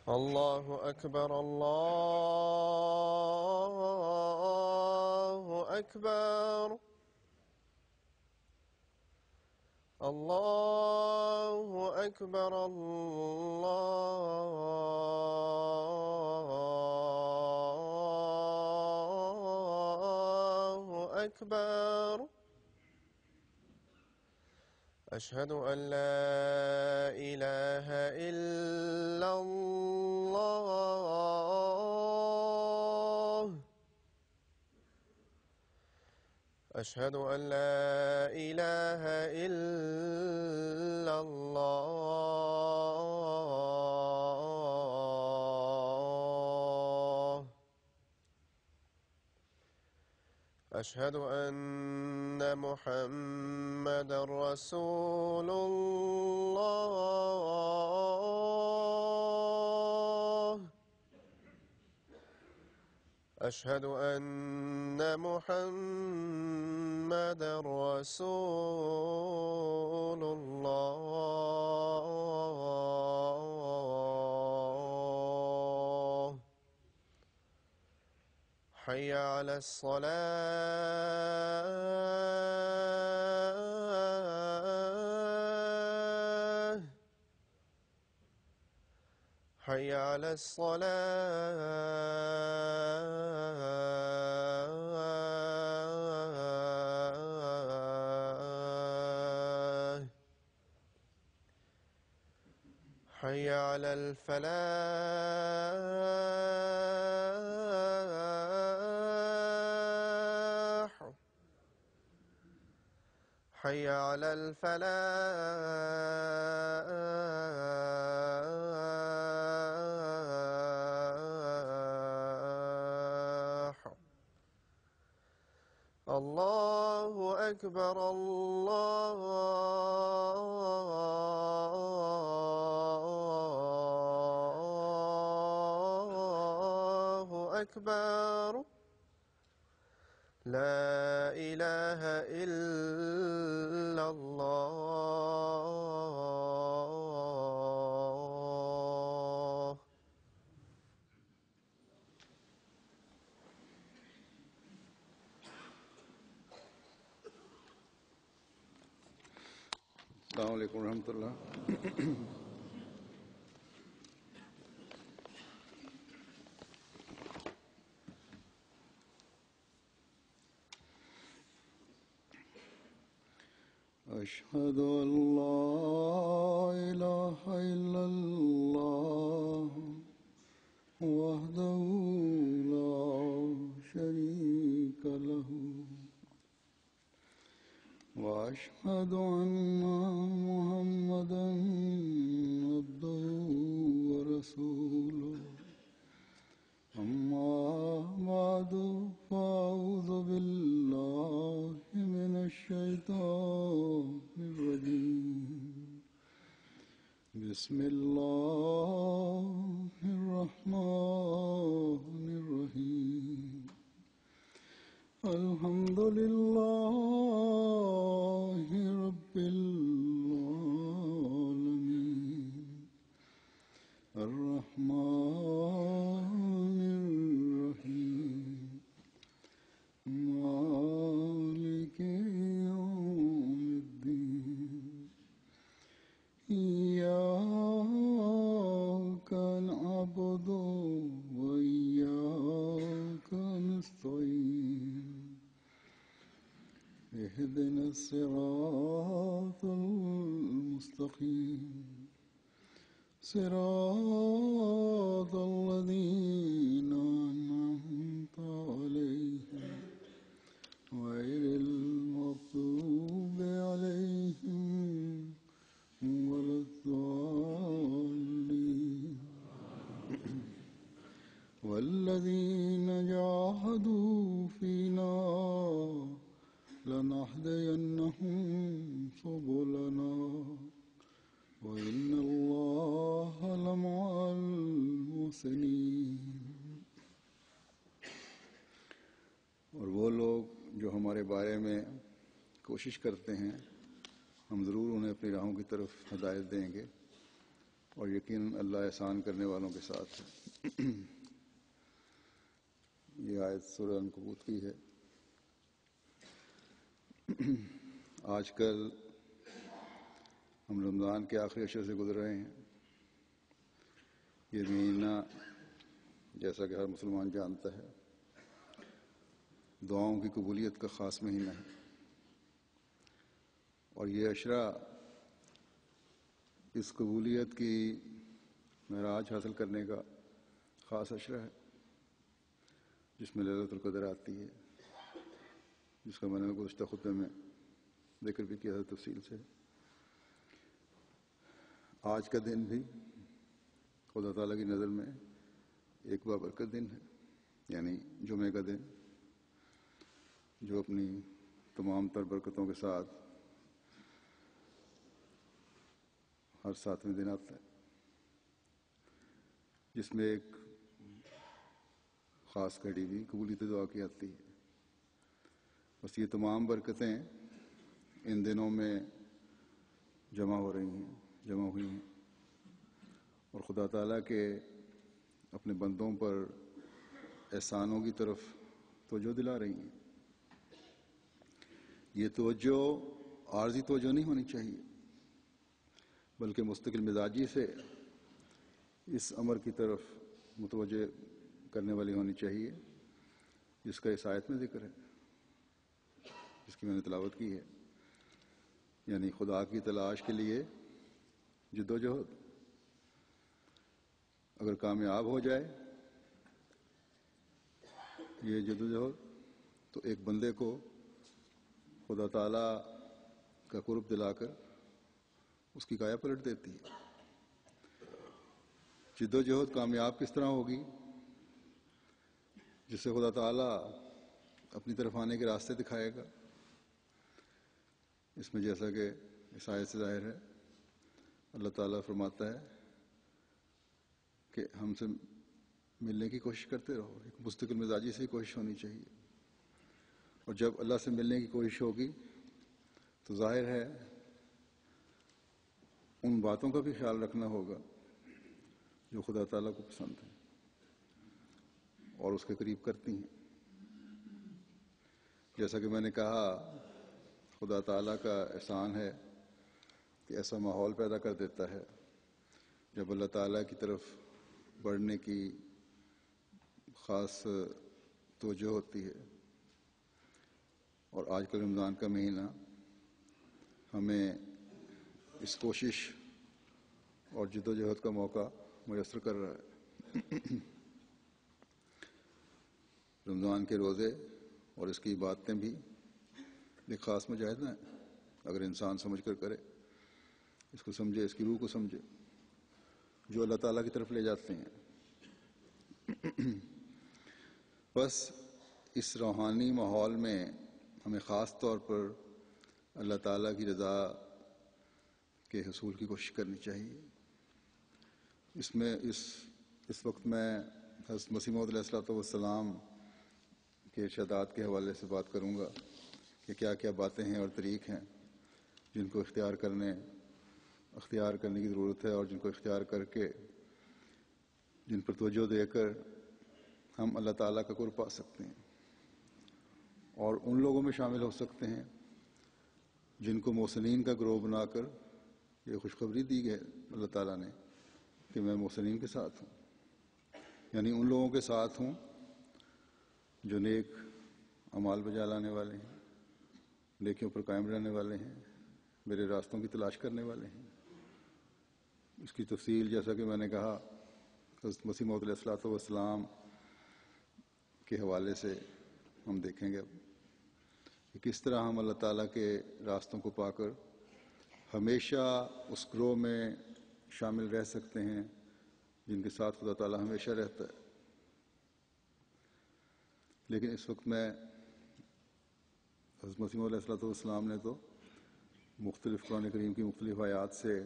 الله أكبر الله أكبر الله أكبر الله أكبر أشهد أن لا إله إلا الله أشهد أن لا إله إلا الله أشهد أن محمدًا رسول الله أشهد أن محمدًا رسول الله حي على الصلاة حي على الصلاة حي على الفلاح حي على الفلاح الله أكبر الله أكبر لا إله إلا الله السلام علیکم ورحمۃ اللہ۔ أشهد أن لا إله إلا الله وحده لا شريك له وأشهد أن محمدًا عبده ورسوله أما بعد فأعوذ بالله من الشيطان الرجيم بسم الله الرحمن الرحيم الحمد لله رب العالمين الرحمن الرحيم مالك يوم الدين إياك نعبد وإياك نستعين اهدنا الصراط المستقيم صراط الذين أنعمت عليهم غير المغضوب عليهم ولا الضالين والذين جاهدوا فينا لنهدينهم سبلنا وإن الله لمع المحسنين۔ اور وہ لوگ جو ہمارے بارے میں کوشش کرتے ہیں ہم ضرور انہیں اپنی راہوں کی طرف ہدایت دیں گے، اور یقیناً اللہ احسان کرنے والوں کے ساتھ ہے۔ یہ آیت سورہ عنکبوت کی ہے۔ آج کل ہم رمضان کے آخری عشرے سے گزر رہے ہیں۔ یہ مہینہ جیسا کہ ہر مسلمان جانتا ہے دعاؤں کی قبولیت کا خاص مہینہ ہے، اور یہ عشرہ اس قبولیت کی معراج حاصل کرنے کا خاص عشرہ ہے، جس میں لیلۃ القدر آتی ہے، جس کا میں نے گزشتہ خطبے میں ذکر بھی کیا تھا تفصیل سے۔ آج کا دن بھی خدا تعالیٰ کی نظر میں ایک بابرکت دن ہے، یعنی جمعے کا دن، جو اپنی تمام تر برکتوں کے ساتھ ہر 7ویں دن آتا ہے، جس میں ایک خاص گھڑی بھی قبولیت دعا کی آتی ہے۔ بس یہ تمام برکتیں ان دنوں میں جمع ہوئی ہیں، اور خدا تعالیٰ کے اپنے بندوں پر احسانوں کی طرف توجہ دلا رہی ہیں۔ یہ توجہ عارضی توجہ نہیں ہونی چاہیے، بلکہ مستقل مزاجی سے اس امر کی طرف متوجہ کرنے والی ہونی چاہیے، جس کا اس آیت میں ذکر ہے، جس کی میں نے تلاوت کی ہے، یعنی خدا کی تلاش کے لیے جد و جہد۔ اگر کامیاب ہو جائے یہ جد و جہد تو ایک بندے کو خدا تعالیٰ کا قرب دلا کر اس کی کایا پلٹ دیتی ہے۔ جد و جہد کامیاب کس طرح ہوگی؟ جس سے خدا تعالیٰ اپنی طرف آنے کے راستے دکھائے گا۔ اس میں جیسا کہ اس آیت سے ظاہر ہے، اللہ تعالیٰ فرماتا ہے کہ ہم سے ملنے کی کوشش کرتے رہو، ایک مستقل مزاجی سے کوشش ہونی چاہیے، اور جب اللہ سے ملنے کی کوشش ہوگی تو ظاہر ہے ان باتوں کا بھی خیال رکھنا ہوگا جو خدا تعالیٰ کو پسند ہیں اور اس کے قریب کرتی ہیں۔ جیسا کہ میں نے کہا، خدا تعالیٰ کا احسان ہے کہ ایسا ماحول پیدا کر دیتا ہے جب اللہ تعالیٰ کی طرف بڑھنے کی خاص توجہ ہوتی ہے، اور آج کل رمضان کا مہینہ ہمیں اس کوشش اور جد و جہد کا موقع میسر کر رہا ہے۔ رمضان کے روزے اور اس کی عبادتیں بھی ایک خاص مجاہدہ ہیں، اگر انسان سمجھ کر کرے، اس کو سمجھے، اس کی روح کو سمجھے، جو اللہ تعالیٰ کی طرف لے جاتے ہیں۔ بس اس روحانی ماحول میں ہمیں خاص طور پر اللہ تعالیٰ کی رضا کے حصول کی کوشش کرنی چاہیے۔ اس وقت میں حضرت مسیح موعود علیہ السلام کے ارشادات کے حوالے سے بات کروں گا کہ کیا کیا باتیں ہیں اور طریق ہیں جن کو اختیار کرنے کی ضرورت ہے، اور جن کو اختیار کر کے جن پر توجہ دے کر ہم اللہ تعالیٰ کا قرب پا سکتے ہیں، اور ان لوگوں میں شامل ہو سکتے ہیں جن کو محسنین کا گروہ بنا کر یہ خوشخبری دی ہے اللہ تعالیٰ نے کہ میں محسنین کے ساتھ ہوں، یعنی ان لوگوں کے ساتھ ہوں جو نیک اعمال بجا لانے والے ہیں، نیکیوں پر قائم رہنے والے ہیں، میرے راستوں کی تلاش کرنے والے ہیں۔ اس کی تفصیل جیسا کہ میں نے کہا حضرت مسیح موعود علیہ السلام کے حوالے سے ہم دیکھیں گے اب کہ کس طرح ہم اللہ تعالیٰ کے راستوں کو پا کر ہمیشہ اس گروہ میں شامل رہ سکتے ہیں جن کے ساتھ خدا تعالیٰ ہمیشہ رہتا ہے۔ لیکن اس وقت میں حضرت مسیح موعود علیہ السلام نے تو مختلف قرآن کریم کی مختلف آیات سے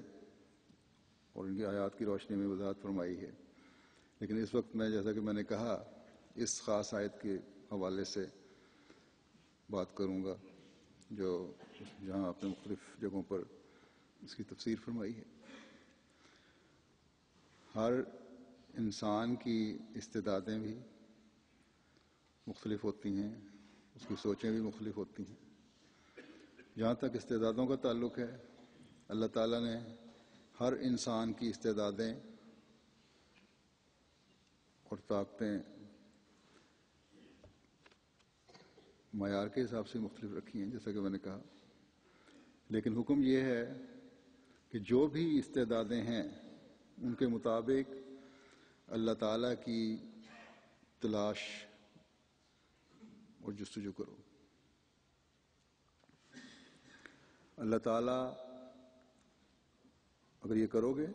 اور ان کی آیات کی روشنی میں وضاحت فرمائی ہے، لیکن اس وقت میں جیسا کہ میں نے کہا اس خاص آیت کے حوالے سے بات کروں گا جہاں آپ نے مختلف جگہوں پر اس کی تفسیر فرمائی ہے۔ ہر انسان کی استعدادیں بھی مختلف ہوتی ہیں، اس کی سوچیں بھی مختلف ہوتی ہیں۔ جہاں تک استعدادوں کا تعلق ہے، اللہ تعالیٰ نے ہر انسان کی استعدادیں اور طاقتیں معیار کے حساب سے مختلف رکھی ہیں، جیسا کہ میں نے کہا، لیکن حکم یہ ہے کہ جو بھی استعدادیں ہیں ان کے مطابق اللہ تعالیٰ کی تلاش اور جستجو کرو۔ اللہ تعالیٰ اگر یہ کرو گے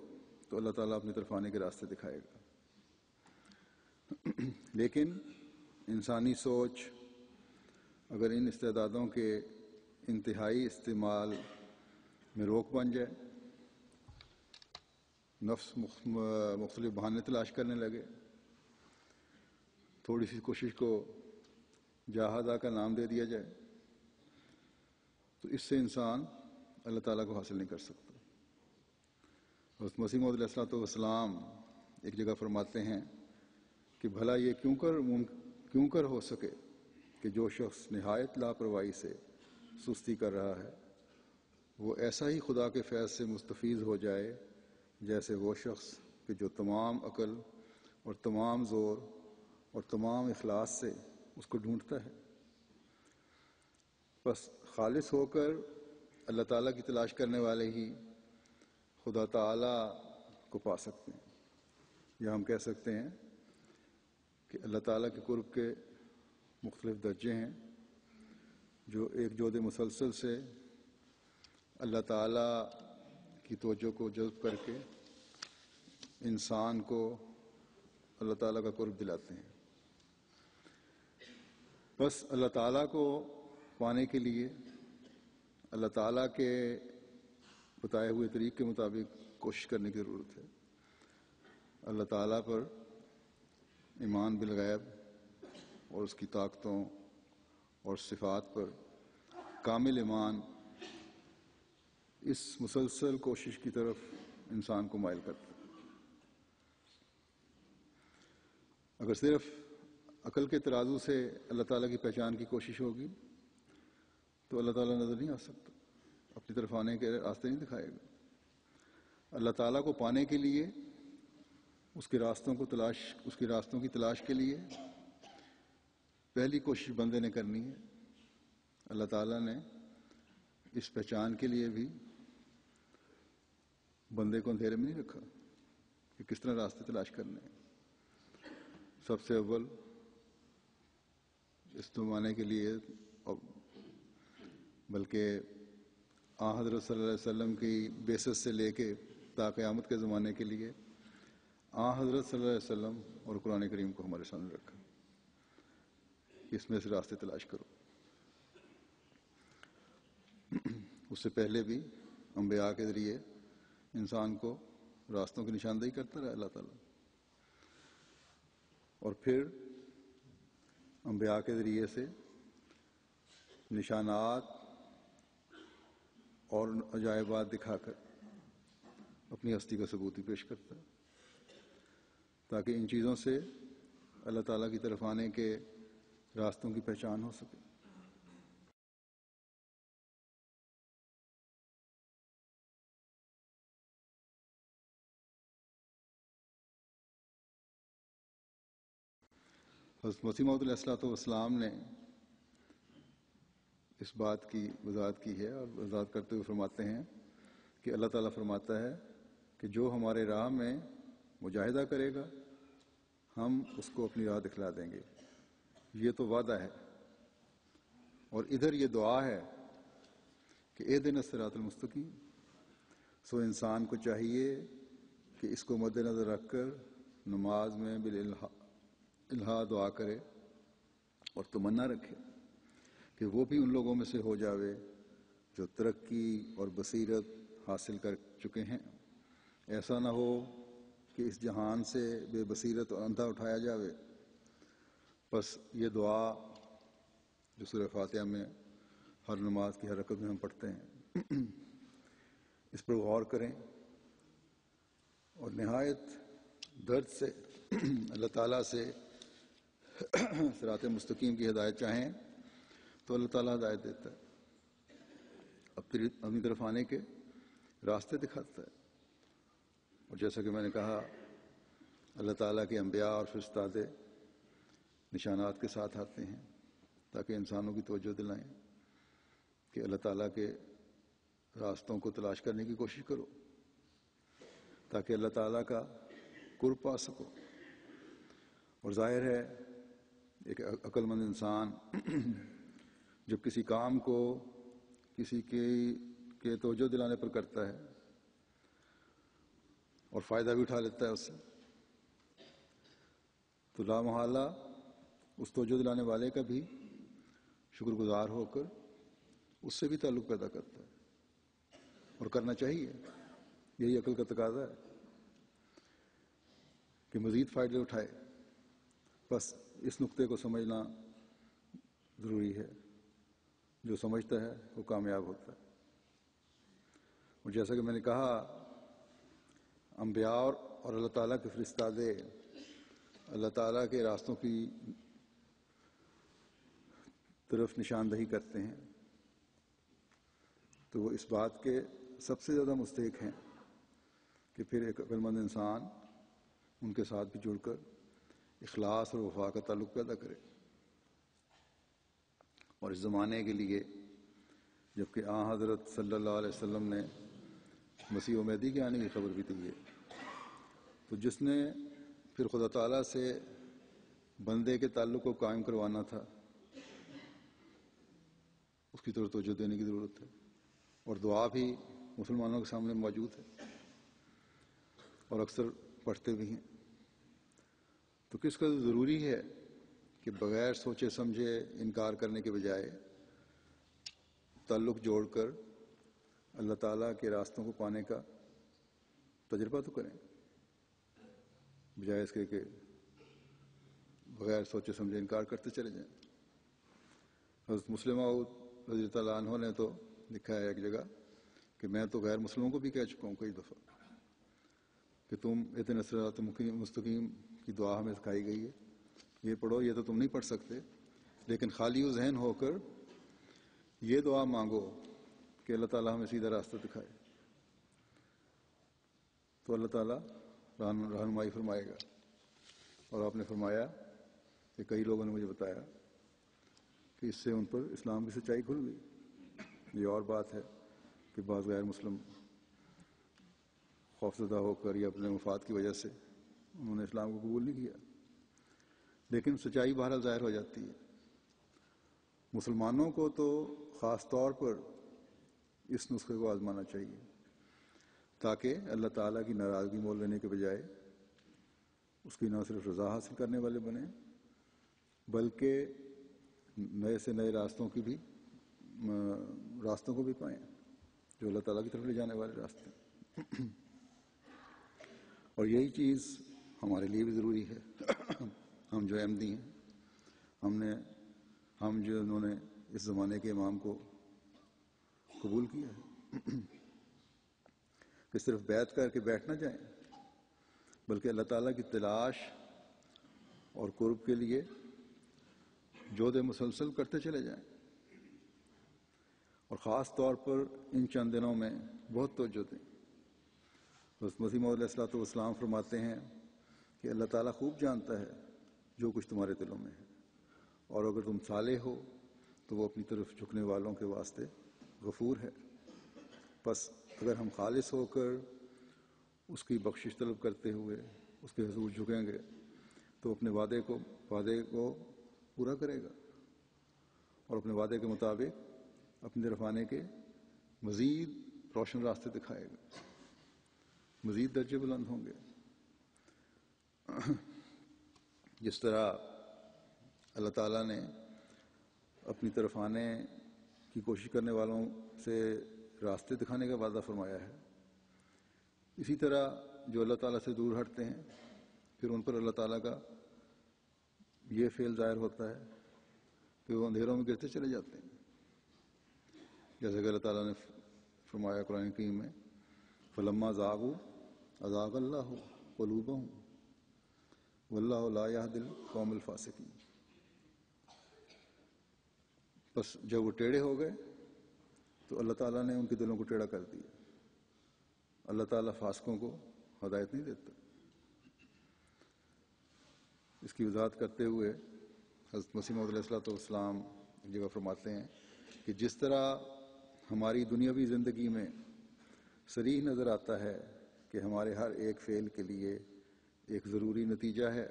تو اللہ تعالیٰ اپنی طرف آنے کے راستے دکھائے گا، لیکن انسانی سوچ اگر ان استعدادوں کے انتہائی استعمال میں روک بن جائے، نفس مختلف بہانے تلاش کرنے لگے، تھوڑی سی کوشش کو جہادہ کا نام دے دیا جائے، تو اس سے انسان اللہ تعالیٰ کو حاصل نہیں کر سکتا۔ حضرت مسیح موعود علیہ السلام ایک جگہ فرماتے ہیں کہ بھلا یہ کیوں کر ہو سکے کہ جو شخص نہایت لاپرواہی سے سستی کر رہا ہے وہ ایسا ہی خدا کے فیض سے مستفیض ہو جائے جیسے وہ شخص کہ جو تمام عقل اور تمام زور اور تمام اخلاص سے اس کو ڈھونڈتا ہے۔ بس خالص ہو کر اللہ تعالیٰ کی تلاش کرنے والے ہی خدا تعالیٰ کو پا سکتے ہیں، یا ہم کہہ سکتے ہیں کہ اللہ تعالیٰ کے قرب کے مختلف درجے ہیں جو ایک جود مسلسل سے اللہ تعالیٰ کی توجہ کو جذب کر کے انسان کو اللہ تعالیٰ کا قرب دلاتے ہیں۔ بس اللہ تعالیٰ کو پانے کے لیے اللہ تعالیٰ کے بتائے ہوئے طریق کے مطابق کوشش کرنے کی ضرورت ہے۔ اللہ تعالیٰ پر ایمان بالغیب اور اس کی طاقتوں اور صفات پر کامل ایمان اس مسلسل کوشش کی طرف انسان کو مائل کرتا ہے۔ اگر صرف عقل کے ترازو سے اللہ تعالیٰ کی پہچان کی کوشش ہوگی تو اللہ تعالیٰ نظر نہیں آ سکتا، اپنی طرف آنے کے راستے نہیں دکھائے گا۔ اللہ تعالیٰ کو پانے کے لیے اس کے راستوں کی تلاش کے لیے پہلی کوشش بندے نے کرنی ہے۔ اللہ تعالیٰ نے اس پہچان کے لیے بھی بندے کو اندھیرے میں نہیں رکھا کہ کس طرح راستے تلاش کرنے ہیں۔ سب سے اول اس زمانے کے لیے، بلکہ حضرت صلی اللہ علیہ وسلم کی بعثت سے لے کے تا قیامت کے زمانے کے لیے حضرت صلی اللہ علیہ وسلم اور قرآن کریم کو ہمارے سامنے رکھا، اس میں سے راستے تلاش کرو۔ اس سے پہلے بھی انبیاء کے ذریعے انسان کو راستوں کی نشاندہی کرتا رہا اللہ تعالیٰ، اور پھر انبیاء کے ذریعے سے نشانات اور عجائبات دکھا کر اپنی ہستی کا ثبوت بھی پیش کرتا ہے، تاکہ ان چیزوں سے اللہ تعالیٰ کی طرف آنے کے راستوں کی پہچان ہو سکے۔ حضرت مسیح موعود علیہ السلام نے اس بات کی وضاحت کی ہے، اور وضاحت کرتے ہوئے فرماتے ہیں کہ اللہ تعالیٰ فرماتا ہے کہ جو ہمارے راہ میں مجاہدہ کرے گا ہم اس کو اپنی راہ دکھلا دیں گے۔ یہ تو وعدہ ہے، اور ادھر یہ دعا ہے کہ اہدنا الصراط المستقیم۔ سو انسان کو چاہیے کہ اس کو مد نظر رکھ کر نماز میں بالالہا دعا کرے اور تمنا رکھے کہ وہ بھی ان لوگوں میں سے ہو جاوے جو ترقی اور بصیرت حاصل کر چکے ہیں۔ ایسا نہ ہو کہ اس جہان سے بے بصیرت اور اندھا اٹھایا جاوے۔ بس یہ دعا جو سورہ فاتحہ میں ہر نماز کی ہر رکعت میں ہم پڑھتے ہیں، اس پر غور کریں اور نہایت درد سے اللہ تعالیٰ سے صراط مستقیم کی ہدایت چاہیں تو اللہ تعالیٰ ہدایت دیتا ہے، اپنی طرف آنے کے راستے دکھاتا ہے۔ اور جیسا کہ میں نے کہا، اللہ تعالیٰ کے انبیاء اور فرشتادے نشانات کے ساتھ آتے ہیں تاکہ انسانوں کی توجہ دلائیں کہ اللہ تعالیٰ کے راستوں کو تلاش کرنے کی کوشش کرو تاکہ اللہ تعالیٰ کا قرب پا سکو۔ اور ظاہر ہے ایک عقل مند انسان جب کسی کام کو کسی کے توجہ دلانے پر کرتا ہے اور فائدہ بھی اٹھا لیتا ہے اس سے، تو لا محالہ اس توجہ دلانے والے کا بھی شکر گزار ہو کر اس سے بھی تعلق پیدا کرتا ہے، اور کرنا چاہیے۔ یہی عقل کا تقاضا ہے کہ مزید فائدے اٹھائے۔ بس اس نقطے کو سمجھنا ضروری ہے، جو سمجھتا ہے وہ کامیاب ہوتا ہے۔ اور جیسا کہ میں نے کہا، انبیاء اور اللہ تعالیٰ کے فرشتادے اللہ تعالیٰ کے راستوں کی طرف نشاندہی کرتے ہیں، تو وہ اس بات کے سب سے زیادہ مستحق ہیں کہ پھر ایک عقل مند انسان ان کے ساتھ بھی جڑ کر اخلاص اور وفا کا تعلق پیدا کرے۔ اور اس زمانے کے لیے جبکہ حضرت صلی اللہ علیہ وسلم نے مسیح و مہدی کے آنے کی خبر بھی دی ہے، تو جس نے پھر خدا تعالیٰ سے بندے کے تعلق کو قائم کروانا تھا، اس کی طرف توجہ دینے کی ضرورت ہے۔ اور دعا بھی مسلمانوں کے سامنے موجود ہے اور اکثر پڑھتے بھی ہیں۔ تو کس قدر ضروری ہے کہ بغیر سوچے سمجھے انکار کرنے کے بجائے تعلق جوڑ کر اللہ تعالیٰ کے راستوں کو پانے کا تجربہ تو کریں، بجائے اس کے کہ بغیر سوچے سمجھے انکار کرتے چلے جائیں۔ حضرت مسلم موعود رضی اللہ عنہ نے تو لکھا ہے ایک جگہ کہ میں تو غیر مسلموں کو بھی کہہ چکا ہوں کئی دفعہ کہ تم اہدنا الصراط المستقیم کی دعا ہمیں سکھائی گئی ہے، یہ پڑھو، یہ تو تم نہیں پڑھ سکتے، لیکن خالی و ذہن ہو کر یہ دعا مانگو کہ اللہ تعالیٰ ہمیں سیدھا راستہ دکھائے، تو اللہ تعالیٰ رہنمائی فرمائے گا۔ اور آپ نے فرمایا کہ کئی لوگوں نے مجھے بتایا کہ اس سے ان پر اسلام کی سچائی کھل گئی۔ یہ اور بات ہے کہ بعض غیر مسلم خوفزدہ ہو کر یا اپنے مفاد کی وجہ سے انہوں نے اسلام کو قبول نہیں کیا، لیکن سچائی بہرحال ظاہر ہو جاتی ہے۔ مسلمانوں کو تو خاص طور پر اس نسخے کو آزمانا چاہیے تاکہ اللہ تعالیٰ کی ناراضگی مول لینے کے بجائے اس کی نہ صرف رضا حاصل کرنے والے بنیں بلکہ نئے سے نئے راستوں کو بھی پائیں جو اللہ تعالیٰ کی طرف لے جانے والے راستے ہیں۔ اور یہی چیز ہمارے لیے بھی ضروری ہے۔ ہم جو احمدی ہیں، ہم جو انہوں نے اس زمانے کے امام کو قبول کیا ہے، کہ صرف بیعت کر کے بیٹھ نہ جائیں بلکہ اللہ تعالیٰ کی تلاش اور قرب کے لیے جہد مسلسل کرتے چلے جائیں، اور خاص طور پر ان چند دنوں میں بہت توجہ دیں۔ حضرت مسیح موعود علیہ الصلوۃ والسلام فرماتے ہیں کہ اللہ تعالیٰ خوب جانتا ہے جو کچھ تمہارے دلوں میں ہے، اور اگر تم صالح ہو تو وہ اپنی طرف جھکنے والوں کے واسطے غفور ہے۔ بس اگر ہم خالص ہو کر اس کی بخشش طلب کرتے ہوئے اس کے حضور جھکیں گے تو اپنے وعدے کو پورا کرے گا اور اپنے وعدے کے مطابق اپنی طرف آنے کے مزید روشن راستے دکھائے گا، مزید درجے بلند ہوں گے۔ جس طرح اللہ تعالیٰ نے اپنی طرف آنے کی کوشش کرنے والوں سے راستے دکھانے کا وعدہ فرمایا ہے، اسی طرح جو اللہ تعالیٰ سے دور ہٹتے ہیں پھر ان پر اللہ تعالیٰ کا یہ فعل ظاہر ہوتا ہے کہ وہ اندھیروں میں گرتے چلے جاتے ہیں، جیسے کہ اللہ تعالیٰ نے فرمایا قرآن کریم میں، فلما زاغوا ازاغ اللہ قلوبہم واللہ لا یہدی القوم الفاسقین۔ بس جب وہ ٹیڑھے ہو گئے تو اللہ تعالیٰ نے ان کے دلوں کو ٹیڑھا کر دیا۔ اللہ تعالیٰ فاسقوں کو ہدایت نہیں دیتا۔ اس کی وضاحت کرتے ہوئے حضرت مسیح موعود علیہ السلام ایک جگہ فرماتے ہیں کہ جس طرح ہماری دنیاوی زندگی میں صریح نظر آتا ہے کہ ہمارے ہر ایک فعل کے لیے ایک ضروری نتیجہ ہے،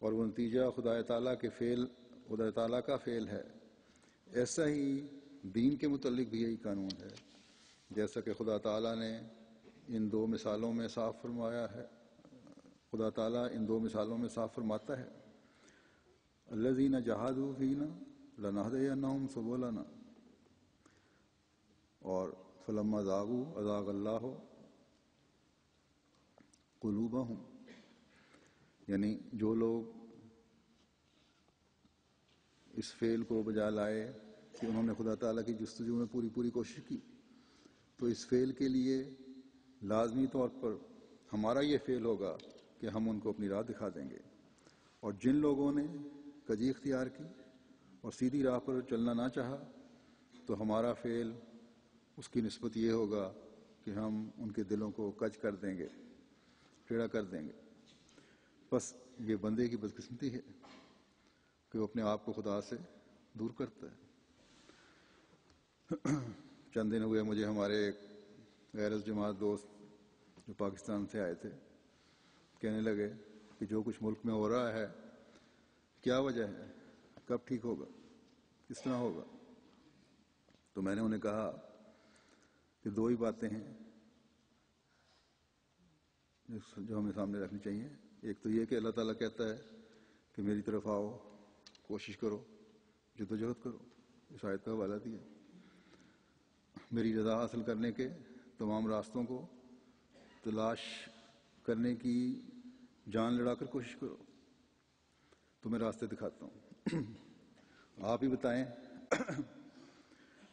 اور وہ نتیجہ خدا تعالیٰ کا فعل ہے، ایسا ہی دین کے متعلق بھی یہی قانون ہے، جیسا کہ خدا تعالیٰ نے ان دو مثالوں میں صاف فرمایا ہے۔ خدا تعالیٰ ان دو مثالوں میں صاف فرماتا ہے، الذین جاہدوا فینا لنہدینہم سبلنا، اور فلما زاغوا ازاغ اللہ قلوبہم، یعنی جو لوگ اس فعل کو بجا لائے کہ انہوں نے خدا تعالیٰ کی جستجو میں پوری کوشش کی، تو اس فعل کے لیے لازمی طور پر ہمارا یہ فعل ہوگا کہ ہم ان کو اپنی راہ دکھا دیں گے، اور جن لوگوں نے کجی اختیار کی اور سیدھی راہ پر چلنا نہ چاہا تو ہمارا فعل اس کی نسبت یہ ہوگا کہ ہم ان کے دلوں کو کج کر دیں گے، ٹیڑھا کر دیں گے۔ بس یہ بندے کی بدقسمتی ہے کہ وہ اپنے آپ کو خدا سے دور کرتا ہے۔ چند دن ہوئے مجھے ہمارے ایک غیر جماعت دوست جو پاکستان سے آئے تھے کہنے لگے کہ جو کچھ ملک میں ہو رہا ہے کیا وجہ ہے، کب ٹھیک ہوگا، کس طرح ہوگا؟ تو میں نے انہیں کہا کہ دو ہی باتیں ہیں جو ہمیں سامنے رکھنی چاہیے۔ ایک تو یہ کہ اللہ تعالیٰ کہتا ہے کہ میری طرف آؤ، کوشش کرو، جدوجہد کرو، اس آیت کا حوالہ دیا۔ میری رضا حاصل کرنے کے تمام راستوں کو تلاش کرنے کی جان لڑا کر کوشش کرو، تو میں راستے دکھاتا ہوں۔ آپ ہی بتائیں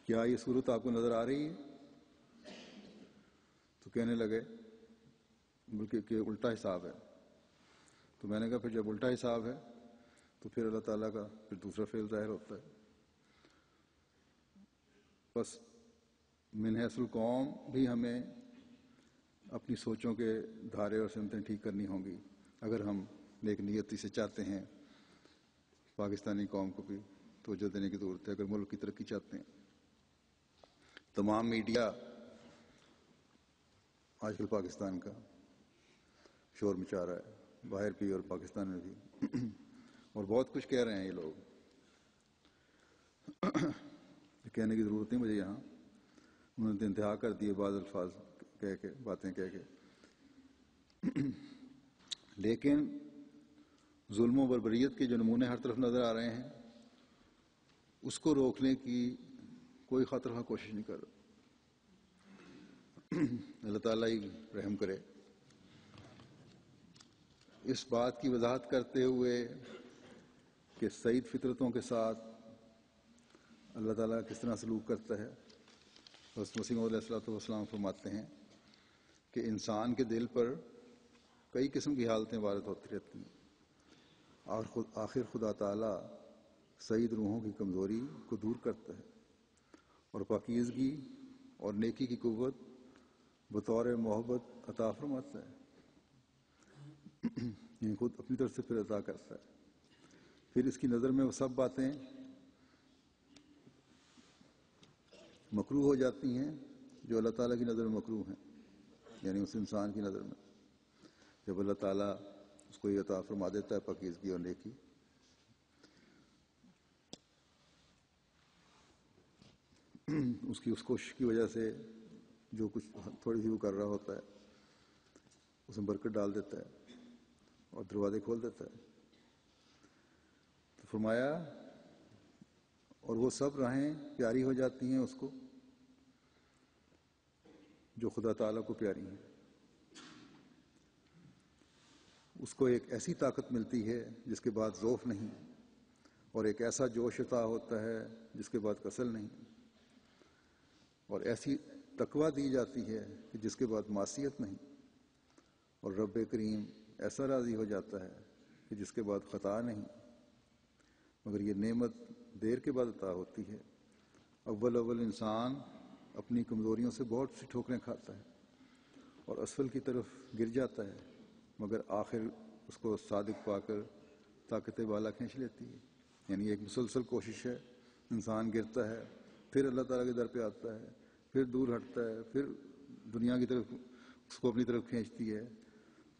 کیا یہ صورت آپ کو نظر آ رہی ہے؟ تو کہنے لگے بلکہ کہ الٹا حساب ہے۔ تو میں نے کہا پھر جب الٹا حساب ہے تو پھر اللہ تعالیٰ کا پھر دوسرا فعل ظاہر ہوتا ہے۔ بس من حیث القوم بھی ہمیں اپنی سوچوں کے دھارے اور سمتیں ٹھیک کرنی ہوں گی اگر ہم نیک نیتی سے چاہتے ہیں پاکستانی قوم کو بھی توجہ دینے کی ضرورت ہے، اگر ملک کی ترقی چاہتے ہیں۔ تمام میڈیا آج کل پاکستان کا شور مچا رہا ہے، باہر بھی اور پاکستان میں بھی، اور بہت کچھ کہہ رہے ہیں یہ لوگ۔ کہنے کی ضرورت نہیں مجھے یہاں، انہوں نے انتہا کر دیے بعض الفاظ کہہ کے، باتیں کہہ کے۔ لیکن ظلم و بربریت کے جو نمونے ہر طرف نظر آ رہے ہیں اس کو روکنے کی کوئی خاطر خواہ کوشش نہیں کر رہا۔ اللہ تعالیٰ ہی رحم کرے۔ اس بات کی وضاحت کرتے ہوئے کہ سعید فطرتوں کے ساتھ اللہ تعالیٰ کس طرح سلوک کرتا ہے، حضرت مسیح موعود علیہ السلام فرماتے ہیں کہ انسان کے دل پر کئی قسم کی حالتیں وارد ہوتی رہتی ہیں، اور آخر خدا تعالیٰ سعید روحوں کی کمزوری کو دور کرتا ہے اور پاکیزگی اور نیکی کی قوت بطور محبت عطا فرماتا ہے، یعنی خود اپنی طرف سے پھر عطا کرتا ہے۔ پھر اس کی نظر میں وہ سب باتیں مکروہ ہو جاتی ہیں جو اللہ تعالیٰ کی نظر میں مکروہ ہیں، یعنی اس انسان کی نظر میں جب اللہ تعالیٰ اس کو یہ عطا فرما دیتا ہے پاکیزگی اور نیکی۔ اس کوشش کی وجہ سے جو کچھ تھوڑی سی وہ کر رہا ہوتا ہے اس میں برکت ڈال دیتا ہے اور دروازے کھول دیتا ہے۔ تو فرمایا اور وہ سب راہیں پیاری ہو جاتی ہیں اس کو جو خدا تعالیٰ کو پیاری ہیں، اس کو ایک ایسی طاقت ملتی ہے جس کے بعد ضعف نہیں، اور ایک ایسا جوش عطا ہوتا ہے جس کے بعد کسل نہیں، اور ایسی تقویٰ دی جاتی ہے کہ جس کے بعد معصیت نہیں، اور رب کریم ایسا راضی ہو جاتا ہے کہ جس کے بعد خطا نہیں، مگر یہ نعمت دیر کے بعد عطا ہوتی ہے۔ اول انسان اپنی کمزوریوں سے بہت سی ٹھوکریں کھاتا ہے اور اسفل کی طرف گر جاتا ہے، مگر آخر اس کو صادق پا کر طاقت بالا کھینچ لیتی ہے۔ یعنی ایک مسلسل کوشش ہے، انسان گرتا ہے، پھر اللہ تعالیٰ کے در پہ آتا ہے، پھر دور ہٹتا ہے، پھر دنیا کی طرف اس کو اپنی طرف کھینچتی ہے،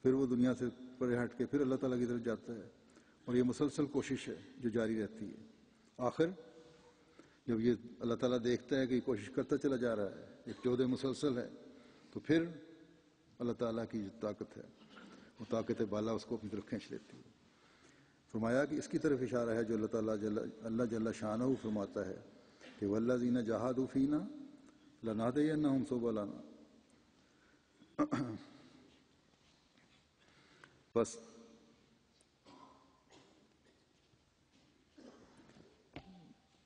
پھر وہ دنیا سے پرے ہٹ کے پھر اللہ تعالیٰ کی طرف جاتا ہے، اور یہ مسلسل کوشش ہے جو جاری رہتی ہے۔ آخر جب یہ اللہ تعالیٰ دیکھتا ہے کہ یہ کوشش کرتا چلا جا رہا ہے، ایک جہد مسلسل ہے، تو پھر اللہ تعالیٰ کی جو طاقت ہے وہ طاقت بالا اس کو اپنی طرف کھینچ لیتی ہے۔ فرمایا کہ اس کی طرف اشارہ ہے جو اللہ جل شانہ فرماتا ہے کہ والذین جاہدوا فینا لنہدینہم سبلنا۔ بس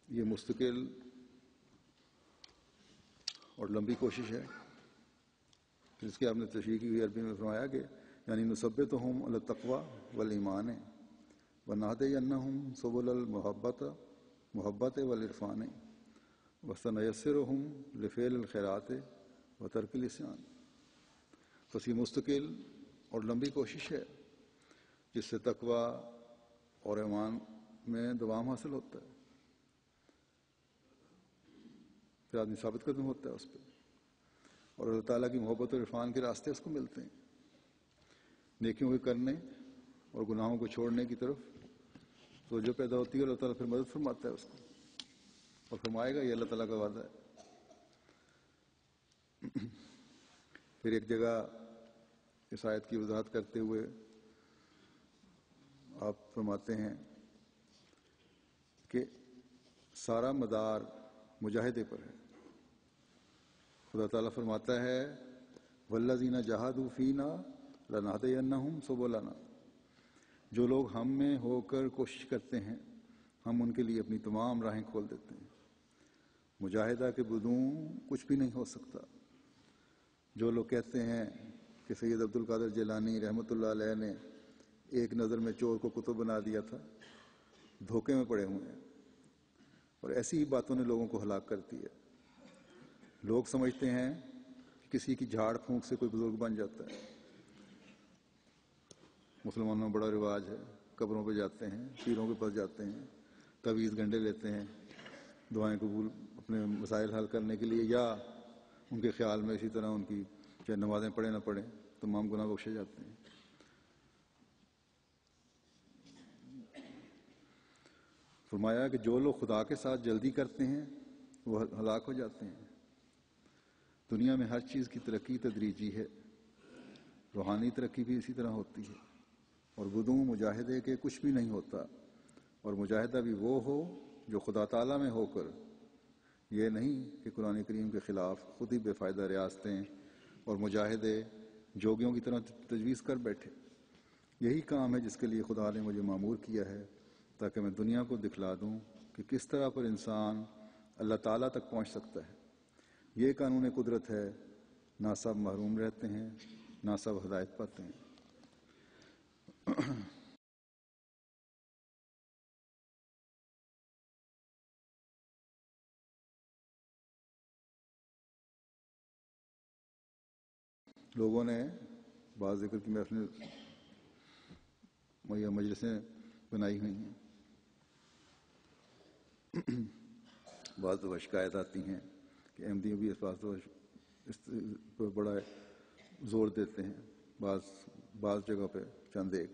یہ مستقل اور لمبی کوشش ہے، جس کی آپ نے تشریح کی ہوئی عربی میں فرمایا کہ یعنی نثبتہم علی التقوی والایمان ونہدینہم سبل المحبت والعرفان وسنیسرہم لفعل الخیرات وترک العصیان۔ بس یہ مستقل اور لمبی کوشش ہے جس سے تقوی اور ایمان میں دوام حاصل ہوتا ہے، پھر آدمی ثابت قدم ہوتا ہے اس پہ، اور اللہ تعالیٰ کی محبت اور عرفان کے راستے اس کو ملتے ہیں، نیکیوں کے کرنے اور گناہوں کو چھوڑنے کی طرف توجہ پیدا ہوتی ہے، اور اللہ تعالیٰ پھر مدد فرماتا ہے اس کو، اور فرمائے گا، یہ اللہ تعالیٰ کا وعدہ ہے۔ پھر ایک جگہ اس آیت کی وضاحت کرتے ہوئے آپ فرماتے ہیں کہ سارا مدار مجاہدے پر ہے۔ خدا تعالیٰ فرماتا ہے والذین جاہدوا فینا لنہدینہم سبلنا، جو لوگ ہم میں ہو کر کوشش کرتے ہیں ہم ان کے لیے اپنی تمام راہیں کھول دیتے ہیں۔ مجاہدہ کے بدون کچھ بھی نہیں ہو سکتا۔ جو لوگ کہتے ہیں کہ سید عبد القادر جیلانی رحمۃ اللہ علیہ نے ایک نظر میں چور کو کتب بنا دیا تھا، دھوکے میں پڑے ہوئے ہیں، اور ایسی ہی باتوں نے لوگوں کو ہلاک کر دیا۔ لوگ سمجھتے ہیں کہ کسی کی جھاڑ پھونک سے کوئی بزرگ بن جاتا ہے۔ مسلمانوں میں بڑا رواج ہے، قبروں پہ جاتے ہیں، پیروں کے پاس جاتے ہیں، تعویذ گنڈے لیتے ہیں دعائیں قبول اپنے مسائل حل کرنے کے لیے، یا ان کے خیال میں اسی طرح ان کی چاہے نمازیں پڑھیں نہ پڑھیں تمام گناہ بخشے جاتے ہیں۔ فرمایا کہ جو لوگ خدا کے ساتھ جلدی کرتے ہیں وہ ہلاک ہو جاتے ہیں۔ دنیا میں ہر چیز کی ترقی تدریجی ہے، روحانی ترقی بھی اسی طرح ہوتی ہے، اور بدون مجاہدے کے کچھ بھی نہیں ہوتا، اور مجاہدہ بھی وہ ہو جو خدا تعالیٰ میں ہو کر، یہ نہیں کہ قرآن کریم کے خلاف خود ہی بے فائدہ ریاستیں اور مجاہدے جوگیوں کی طرح تجویز کر بیٹھے۔ یہی کام ہے جس کے لیے خدا نے مجھے مامور کیا ہے، تاکہ میں دنیا کو دکھلا دوں کہ کس طرح پر انسان اللہ تعالیٰ تک پہنچ سکتا ہے۔ یہ قانون قدرت ہے، نہ سب محروم رہتے ہیں نہ سب ہدایت پاتے ہیں۔ لوگوں نے بعض ذکر کی محفلیں یا مجلسیں بنائی ہوئی ہیں، بعض دفعہ شکایت آتی ہیں کہ احمدی بھی اس بات پر بڑا زور دیتے ہیں، بعض جگہ پہ چند ایک۔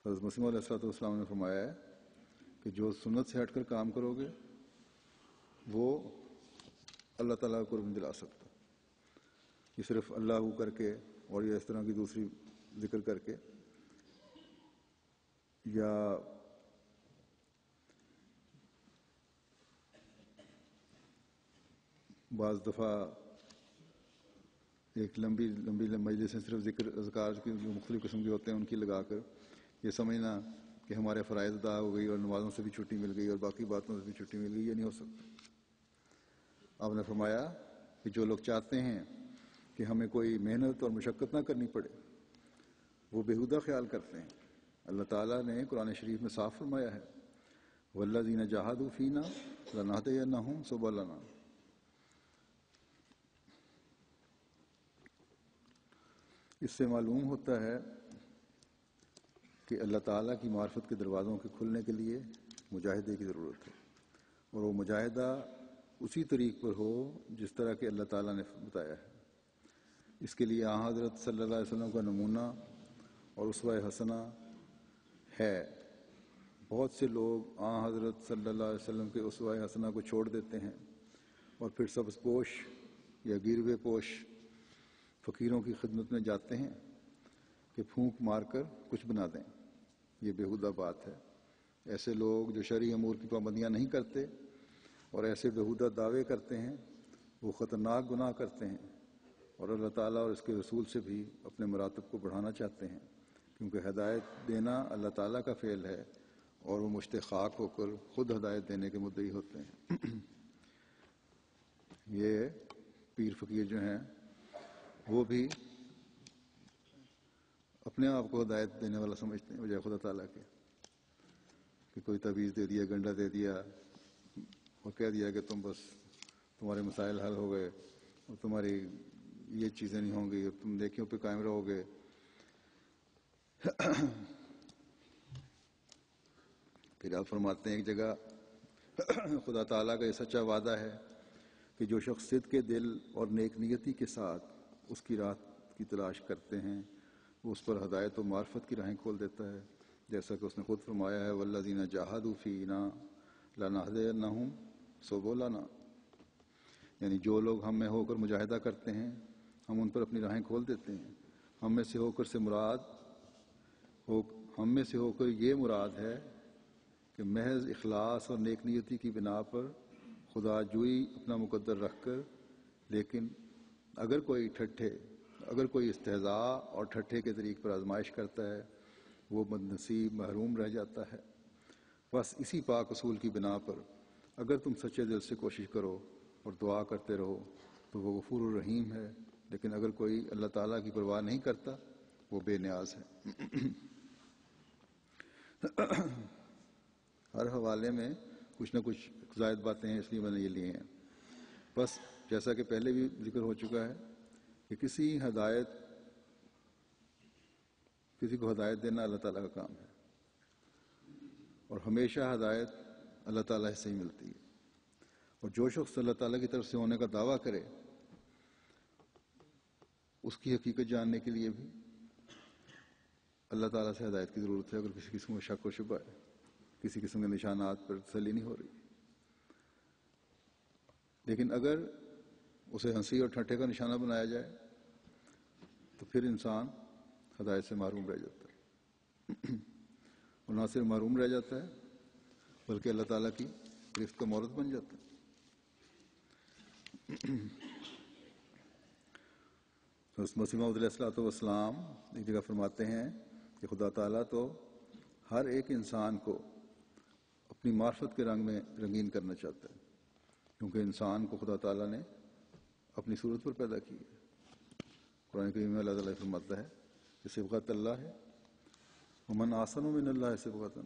حضرت مسیح علیہ السلام نے فرمایا ہے کہ جو سنت سے ہٹ کر کام کرو گے وہ اللہ تعالیٰ کو نہیں دلا سکتا۔ یہ صرف اللہ کر کے اور یا اس طرح کی دوسری ذکر کر کے، یا بعض دفعہ ایک لمبی مجلسیں صرف ذکر اذکار کی جو مختلف قسم کے ہوتے ہیں ان کی لگا کر یہ سمجھنا کہ ہمارے فرائض ادا ہو گئی اور نمازوں سے بھی چھٹی مل گئی اور باقی باتوں سے بھی چھٹی مل گئی، یہ نہیں ہو سکتا۔ آپ نے فرمایا کہ جو لوگ چاہتے ہیں کہ ہمیں کوئی محنت اور مشقت نہ کرنی پڑے وہ بیہودہ خیال کرتے ہیں اللہ تعالیٰ نے قرآن شریف میں صاف فرمایا ہے والذین جاہدوا فینا لنہدینہم سبلنا۔ اس سے معلوم ہوتا ہے کہ اللہ تعالیٰ کی معرفت کے دروازوں کے کھلنے کے لیے مجاہدے کی ضرورت ہے، اور وہ مجاہدہ اسی طریق پر ہو جس طرح کہ اللہ تعالیٰ نے بتایا ہے۔ اس کے لیے آن حضرت صلی اللہ علیہ وسلم کا نمونہ اور اسوہ حسنہ ہے۔ بہت سے لوگ آن حضرت صلی اللہ علیہ وسلم کے اسوہ حسنہ کو چھوڑ دیتے ہیں اور پھر سبز پوش یا گروے پوش فقیروں کی خدمت میں جاتے ہیں کہ پھونک مار کر کچھ بنا دیں۔ یہ بیہودہ بات ہے۔ ایسے لوگ جو شرعی امور کی پابندیاں نہیں کرتے اور ایسے بیہودہ دعوے کرتے ہیں، وہ خطرناک گناہ کرتے ہیں، اور اللہ تعالیٰ اور اس کے رسول سے بھی اپنے مراتب کو بڑھانا چاہتے ہیں، کیونکہ ہدایت دینا اللہ تعالیٰ کا فعل ہے اور وہ مشتاق ہو کر خود ہدایت دینے کے مدعی ہوتے ہیں۔ یہ پیر فقیر جو ہیں وہ بھی اپنے آپ کو ہدایت دینے والا سمجھتے ہیں بجائے خدا تعالیٰ کے، کہ کوئی تعویذ دے دیا، گنڈا دے دیا اور کہہ دیا کہ تمہارے مسائل حل ہو گئے اور تمہاری یہ چیزیں نہیں ہوں گی اور تم نیکیوں پہ قائم رہو گے۔ پھر آپ فرماتے ہیں ایک جگہ خدا تعالیٰ کا یہ سچا وعدہ ہے کہ جو شخص صدق کے دل اور نیک نیتی کے ساتھ اس کی راہ کی تلاش کرتے ہیں وہ اس پر ہدایت و معرفت کی راہیں کھول دیتا ہے، جیسا کہ اس نے خود فرمایا ہے والذین جاہدوا فینا لنہدینہم سبلنا، یعنی جو لوگ ہم میں ہو کر مجاہدہ کرتے ہیں ہم ان پر اپنی راہیں کھول دیتے ہیں۔ ہم میں سے ہو کر یہ مراد ہے کہ محض اخلاص اور نیک نیتی کی بنا پر خدا جوئی اپنا مقدر رکھ کر، لیکن اگر کوئی استہزاء اور ٹھٹھے کے طریق پر آزمائش کرتا ہے وہ بد نصیب محروم رہ جاتا ہے۔ بس اسی پاک اصول کی بنا پر اگر تم سچے دل سے کوشش کرو اور دعا کرتے رہو تو وہ غفور الرحیم ہے، لیکن اگر کوئی اللہ تعالیٰ کی پرواہ نہیں کرتا وہ بے نیاز ہے۔ ہر حوالے میں کچھ نہ کچھ زائد باتیں ہیں، اس لیے میں نے یہ لیے ہیں۔ بس جیسا کہ پہلے بھی ذکر ہو چکا ہے کہ کسی کو ہدایت دینا اللہ تعالیٰ کا کام ہے، اور ہمیشہ ہدایت اللہ تعالیٰ سے ہی ملتی ہے، اور جو شخص اللہ تعالیٰ کی طرف سے ہونے کا دعویٰ کرے اس کی حقیقت جاننے کے لیے بھی اللہ تعالیٰ سے ہدایت کی ضرورت ہے۔ اگر کسی قسم کا شک و شبہ ہے، کسی قسم کے نشانات پر تسلی نہیں ہو رہی، لیکن اگر اسے ہنسی اور ٹھٹھے کا نشانہ بنایا جائے تو پھر انسان ہدایت سے محروم رہ جاتا ہے، اور نہ صرف محروم رہ جاتا ہے بلکہ اللہ تعالیٰ کی گرفت کا مورد بن جاتا ہے۔ مسیح موعود علیہ الصلوۃ والسلام ایک جگہ فرماتے ہیں کہ خدا تعالیٰ تو ہر ایک انسان کو اپنی معرفت کے رنگ میں رنگین کرنا چاہتا ہے، کیونکہ انسان کو خدا تعالیٰ نے اپنی صورت پر پیدا کی ہے۔ قرآن کریم میں اللہ تعالیٰ فرماتا ہے کہ صبغۃ اللہ ہے ومن احسن من اللہ صبغۃ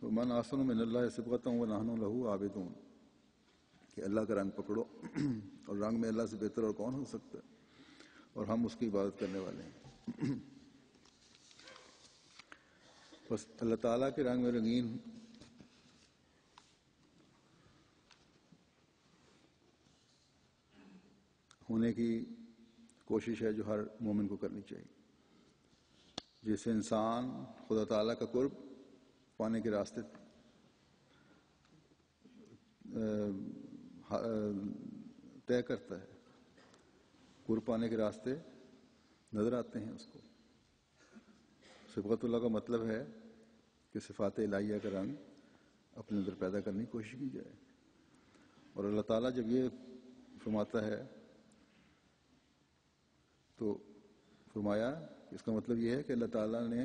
ومن احسن من اللہ صبغۃ ونحن لہ عابدون، کہ اللہ کا رنگ پکڑو اور رنگ میں اللہ سے بہتر اور کون ہو سکتا ہے، اور ہم اس کی عبادت کرنے والے ہیں۔ بس اللہ تعالیٰ کے رنگ میں رنگین ہونے کی کوشش ہے جو ہر مومن کو کرنی چاہیے، جس سے انسان خدا تعالیٰ کا قرب پانے کے راستے طے کرتا ہے، قرب پانے کے راستے نظر آتے ہیں اس کو۔ صبغۃ اللہ کا مطلب ہے کہ صفات الہیہ کا رنگ اپنے اندر پیدا کرنے کی کوشش کی جائے، اور اللہ تعالیٰ جب یہ فرماتا ہے تو فرمایا اس کا مطلب یہ ہے کہ اللہ تعالیٰ نے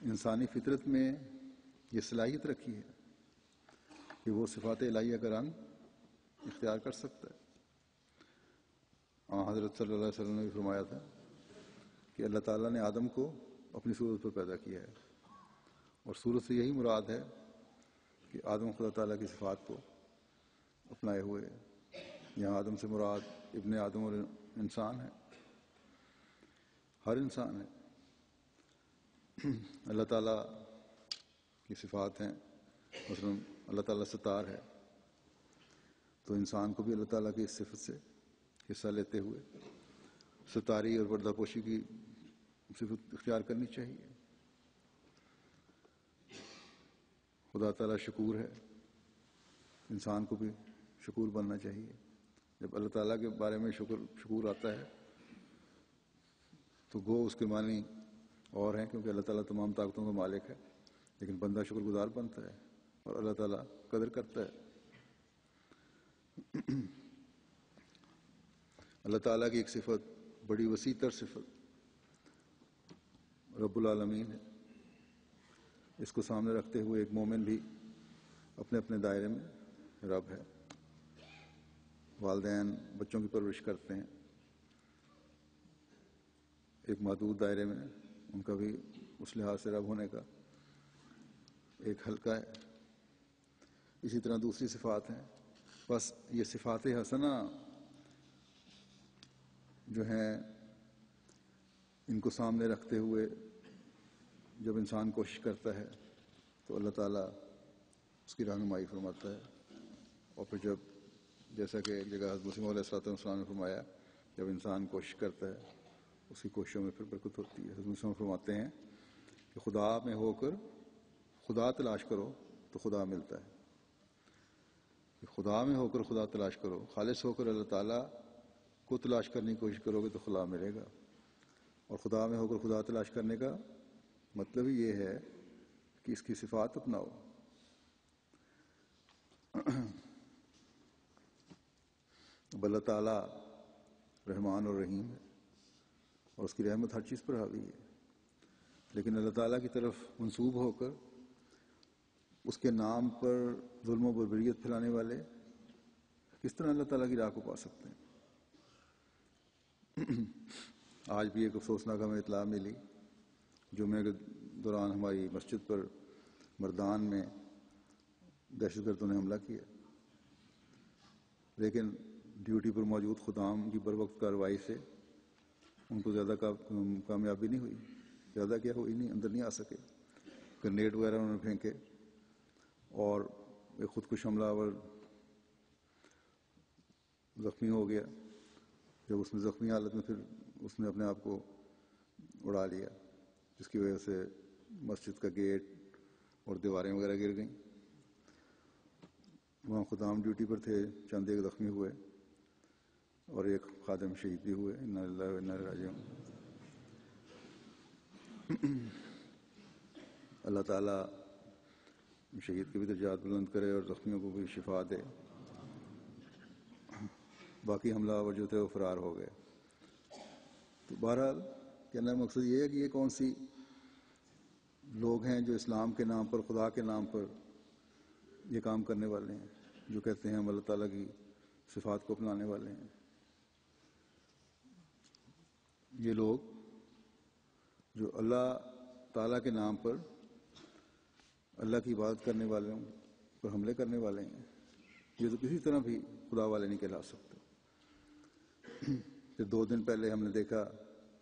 انسانی فطرت میں یہ صلاحیت رکھی ہے کہ وہ صفات الہیہ کا رنگ اختیار کر سکتا ہے۔ حضرت صلی اللہ علیہ وسلم نے بھی فرمایا تھا کہ اللہ تعالیٰ نے آدم کو اپنی صورت پر پیدا کیا ہے، اور صورت سے یہی مراد ہے کہ آدم خدا تعالیٰ کی صفات کو اپنائے ہوئے ہے۔ یہاں آدم سے مراد ابن آدم اور انسان ہے، ہر انسان ہے۔ اللہ تعالیٰ کی صفات ہیں، مثلا اللہ تعالیٰ ستار ہے، تو انسان کو بھی اللہ تعالیٰ کی اس صفت سے حصہ لیتے ہوئے ستاری اور پردہ پوشی کی صفت اختیار کرنی چاہیے۔ خدا تعالیٰ شکور ہے، انسان کو بھی شکور بننا چاہیے۔ جب اللہ تعالیٰ کے بارے میں شکور آتا ہے تو گو اس کے معنی اور ہیں، کیونکہ اللہ تعالیٰ تمام طاقتوں کا مالک ہے، لیکن بندہ شکر گزار بنتا ہے اور اللہ تعالیٰ قدر کرتا ہے۔ اللہ تعالیٰ کی ایک صفت، بڑی وسیع تر صفت، رب العالمین ہے۔ اس کو سامنے رکھتے ہوئے ایک مومن بھی اپنے اپنے دائرے میں رب ہے۔ والدین بچوں کی پرورش کرتے ہیں ایک محدود دائرے میں، ان کا بھی اس لحاظ سے رب ہونے کا ایک حلقہ ہے۔ اسی طرح دوسری صفات ہیں۔ بس یہ صفات حسنہ جو ہیں، ان کو سامنے رکھتے ہوئے جب انسان کوشش کرتا ہے تو اللہ تعالیٰ اس کی رہنمائی فرماتا ہے، اور پھر جب جیسا کہ ایک جگہ حضرت مسیح موعود علیہ السلام نے فرمایا، جب انسان کوشش کرتا ہے اس کی کوششوں میں پھر برکت ہوتی ہے۔ حضرت مسیح فرماتے ہیں کہ خدا میں ہو کر خدا تلاش کرو تو خدا ملتا ہے۔ کہ خدا میں ہو کر خدا تلاش کرو، خالص ہو کر اللہ تعالیٰ کو تلاش کرنے کی کوشش کرو گے تو خدا ملے گا۔ اور خدا میں ہو کر خدا تلاش کرنے کا مطلب ہی یہ ہے کہ اس کی صفات اپناؤ۔ اب اللہ تعالیٰ رحمان اور رحیم ہے، اور اس کی رحمت ہر چیز پر حاوی ہے، لیکن اللہ تعالیٰ کی طرف منسوب ہو کر اس کے نام پر ظلم و بربریت پھیلانے والے کس طرح اللہ تعالیٰ کی راہ کو پا سکتے ہیں؟ آج بھی ایک افسوسناک ہمیں اطلاع ملی، جمعے کے دوران ہماری مسجد پر مردان میں دہشت گردوں نے حملہ کیا، لیکن ڈیوٹی پر موجود خدام کی بر وقت کارروائی سے ان کو زیادہ کامیابی نہیں ہوئی، زیادہ کیا ہوئی نہیں، اندر نہیں آ سکے۔ گرنیڈ وغیرہ انہوں نے پھینکے، اور ایک خودکش حملہ آور زخمی ہو گیا۔ جب اس میں زخمی حالت میں پھر اس نے اپنے آپ کو اڑا لیا، جس کی وجہ سے مسجد کا گیٹ اور دیواریں وغیرہ گر گئیں۔ وہاں خدام ڈیوٹی پر تھے، چند ایک زخمی ہوئے اور ایک خادم شہید بھی ہوئے۔ انا للہ و انا الیہ راجعون۔ اللہ تعالیٰ شہید کے بھی درجات بلند کرے اور زخمیوں کو بھی شفا دے۔ باقی حملہ آور جو تھے وہ فرار ہو گئے۔ تو بہرحال کہنا مقصد یہ ہے کہ یہ کون سی لوگ ہیں جو اسلام کے نام پر، خدا کے نام پر یہ کام کرنے والے ہیں، جو کہتے ہیں ہم اللہ تعالیٰ کی صفات کو اپنانے والے ہیں۔ یہ لوگ جو اللہ تعالیٰ کے نام پر اللہ کی عبادت کرنے والوں پر حملے کرنے والے ہیں، یہ تو کسی طرح بھی خدا والے نہیں کہلا سکتے۔ پھر 2 دن پہلے ہم نے دیکھا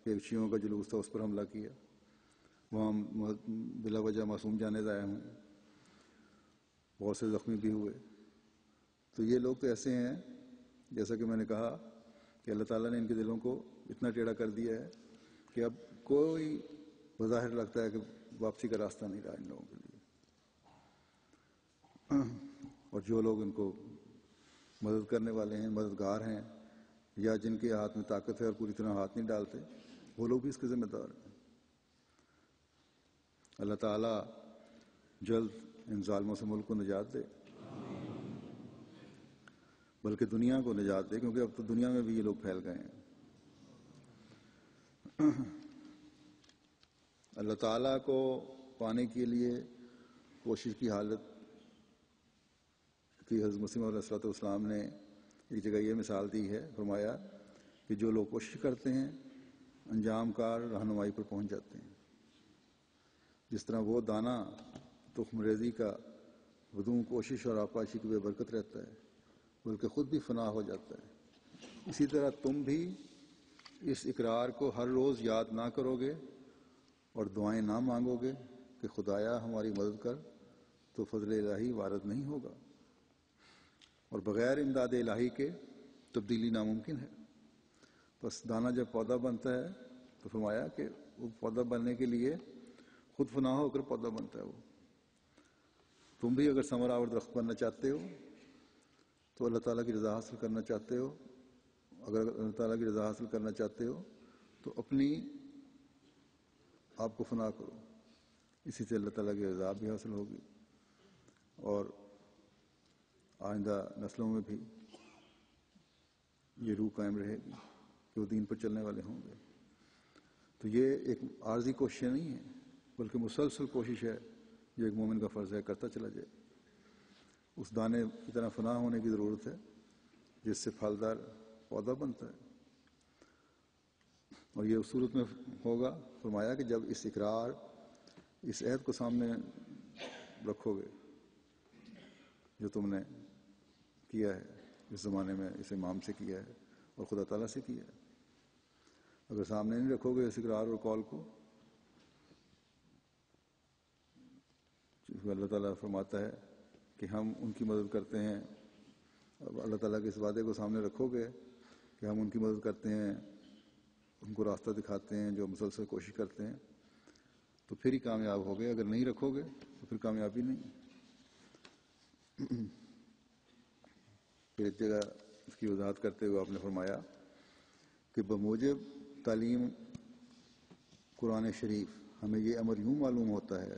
کہ ایک شیعوں کا جلوس تھا، اس پر حملہ کیا، وہاں بلا وجہ معصوم جانے ضائع ہوئے، بہت سے زخمی بھی ہوئے۔ تو یہ لوگ تو ایسے ہیں، جیسا کہ میں نے کہا کہ اللہ تعالیٰ نے ان کے دلوں کو اتنا ٹیڑھا کر دیا ہے کہ اب کوئی بظاہر لگتا ہے کہ واپسی کا راستہ نہیں رہا ان لوگوں کے لیے۔ اور جو لوگ ان کو مدد کرنے والے ہیں، مددگار ہیں، یا جن کے ہاتھ میں طاقت ہے اور پوری طرح ہاتھ نہیں ڈالتے، وہ لوگ بھی اس کے ذمہ دار ہیں۔ اللہ تعالیٰ جلد ان ظالموں سے ملک کو نجات دے، بلکہ دنیا کو نجات دے، کیونکہ اب تو دنیا میں بھی یہ لوگ پھیل گئے ہیں۔ اللہ تعالیٰ کو پانے کے لیے کوشش کی حالت کی حضرت مسیح موعود علیہ السلام نے ایک جگہ یہ مثال دی ہے، فرمایا کہ جو لوگ کوشش کرتے ہیں انجام کار رہنمائی پر پہنچ جاتے ہیں. جس طرح وہ دانہ تخم ریزی کا بدون کوشش اور آپاشی کی بے برکت رہتا ہے بلکہ خود بھی فنا ہو جاتا ہے، اسی طرح تم بھی اس اقرار کو ہر روز یاد نہ کرو گے اور دعائیں نہ مانگو گے کہ خدایا ہماری مدد کر، تو فضل الہی وارد نہیں ہوگا، اور بغیر امداد الہی کے تبدیلی ناممکن ہے. بس دانہ جب پودا بنتا ہے تو فرمایا کہ وہ پودا بننے کے لیے خود فنا ہو کر پودا بنتا ہے. وہ تم بھی اگر ثمر آور درخت بننا چاہتے ہو تو اللہ تعالیٰ کی رضا حاصل کرنا چاہتے ہو، اگر اللہ تعالیٰ کی رضا حاصل کرنا چاہتے ہو تو اپنی آپ کو فنا کرو، اسی سے اللہ تعالیٰ کی رضا بھی حاصل ہوگی اور آئندہ نسلوں میں بھی یہ روح قائم رہے گی کہ وہ دین پر چلنے والے ہوں گے. تو یہ ایک عارضی کوشش نہیں ہے بلکہ مسلسل کوشش ہے جو ایک مومن کا فرض ہے کرتا چلا جائے. اس دانے کی طرح فنا ہونے کی ضرورت ہے جس سے پھلدار پودا بنتا ہے، اور یہ اس صورت میں ہوگا فرمایا کہ جب اس اقرار اس عہد کو سامنے رکھو گے جو تم نے کیا ہے اس زمانے میں، اس امام سے کیا ہے اور خدا تعالیٰ سے کیا ہے. اگر سامنے نہیں رکھو گے اس اقرار اور قول کو، اللہ تعالیٰ فرماتا ہے کہ ہم ان کی مدد کرتے ہیں. اب اللہ تعالیٰ کے اس وعدے کو سامنے رکھو گے کہ ہم ان کی مدد کرتے ہیں، ان کو راستہ دکھاتے ہیں جو مسلسل کوشش کرتے ہیں، تو پھر ہی کامیاب ہوگے. اگر نہیں رکھو گے تو پھر کامیابی نہیں. پھر ایک جگہ اس کی وضاحت کرتے ہوئے آپ نے فرمایا کہ بموجب تعلیم قرآن شریف ہمیں یہ امر یوں معلوم ہوتا ہے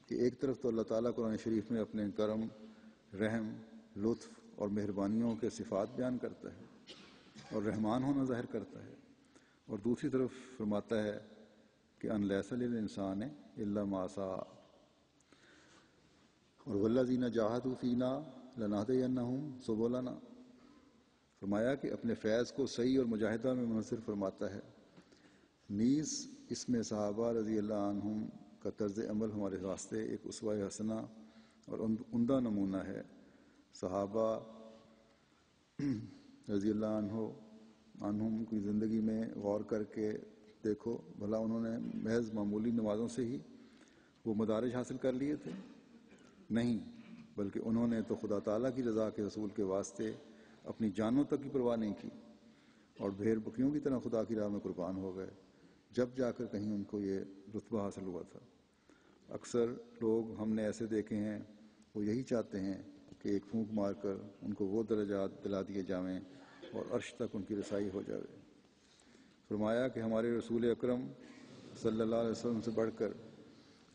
کہ ایک طرف تو اللہ تعالیٰ قرآن شریف میں اپنے کرم، رحم، لطف اور مہربانیوں کے صفات بیان کرتا ہے اور رحمان ہونا ظاہر کرتا ہے، اور دوسری طرف فرماتا ہے کہ ان لیس للانسان الا ما سعی، اور والذین جاہدوا فینا لنہدینہم سبلنا. فرمایا کہ اپنے فیض کو صحیح اور مجاہدہ میں منحصر فرماتا ہے. نیز اس میں صحابہ رضی اللہ عنہم کا طرز عمل ہمارے واسطے ایک اسوہ حسنہ اور عمدہ نمونہ ہے. صحابہ رضی اللہ عنہم کی زندگی میں غور کر کے دیکھو بھلا انہوں نے محض معمولی نمازوں سے ہی وہ مدارج حاصل کر لیے تھے؟ نہیں، بلکہ انہوں نے تو خدا تعالیٰ کی رضا کے رسول کے واسطے اپنی جانوں تک کی پرواہ نہیں کی اور بھیڑ بکریوں کی طرح خدا کی راہ میں قربان ہو گئے، جب جا کر کہیں ان کو یہ رتبہ حاصل ہوا تھا. اکثر لوگ ہم نے ایسے دیکھے ہیں وہ یہی چاہتے ہیں کہ ایک پھونک مار کر ان کو وہ درجات دلا دیے جائیں اور عرش تک ان کی رسائی ہو جائے. فرمایا کہ ہمارے رسول اکرم صلی اللہ علیہ وسلم سے بڑھ کر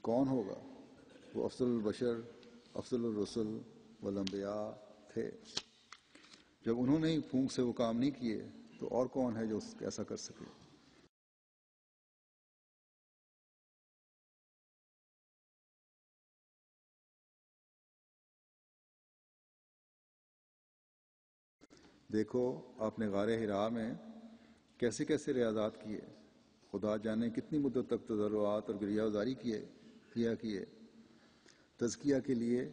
کون ہوگا؟ وہ افضل البشر، افضل الرسل والانبیاء تھے. جب انہوں نے ہی پھونک سے وہ کام نہیں کیے تو اور کون ہے جو ایسا کر سکے؟ دیکھو آپ نے غار حرا میں کیسے کیسے ریاضات کیے، خدا جانے کتنی مدت تک تضرعات اور گریہ وزاری کیے، تزکیہ کے لیے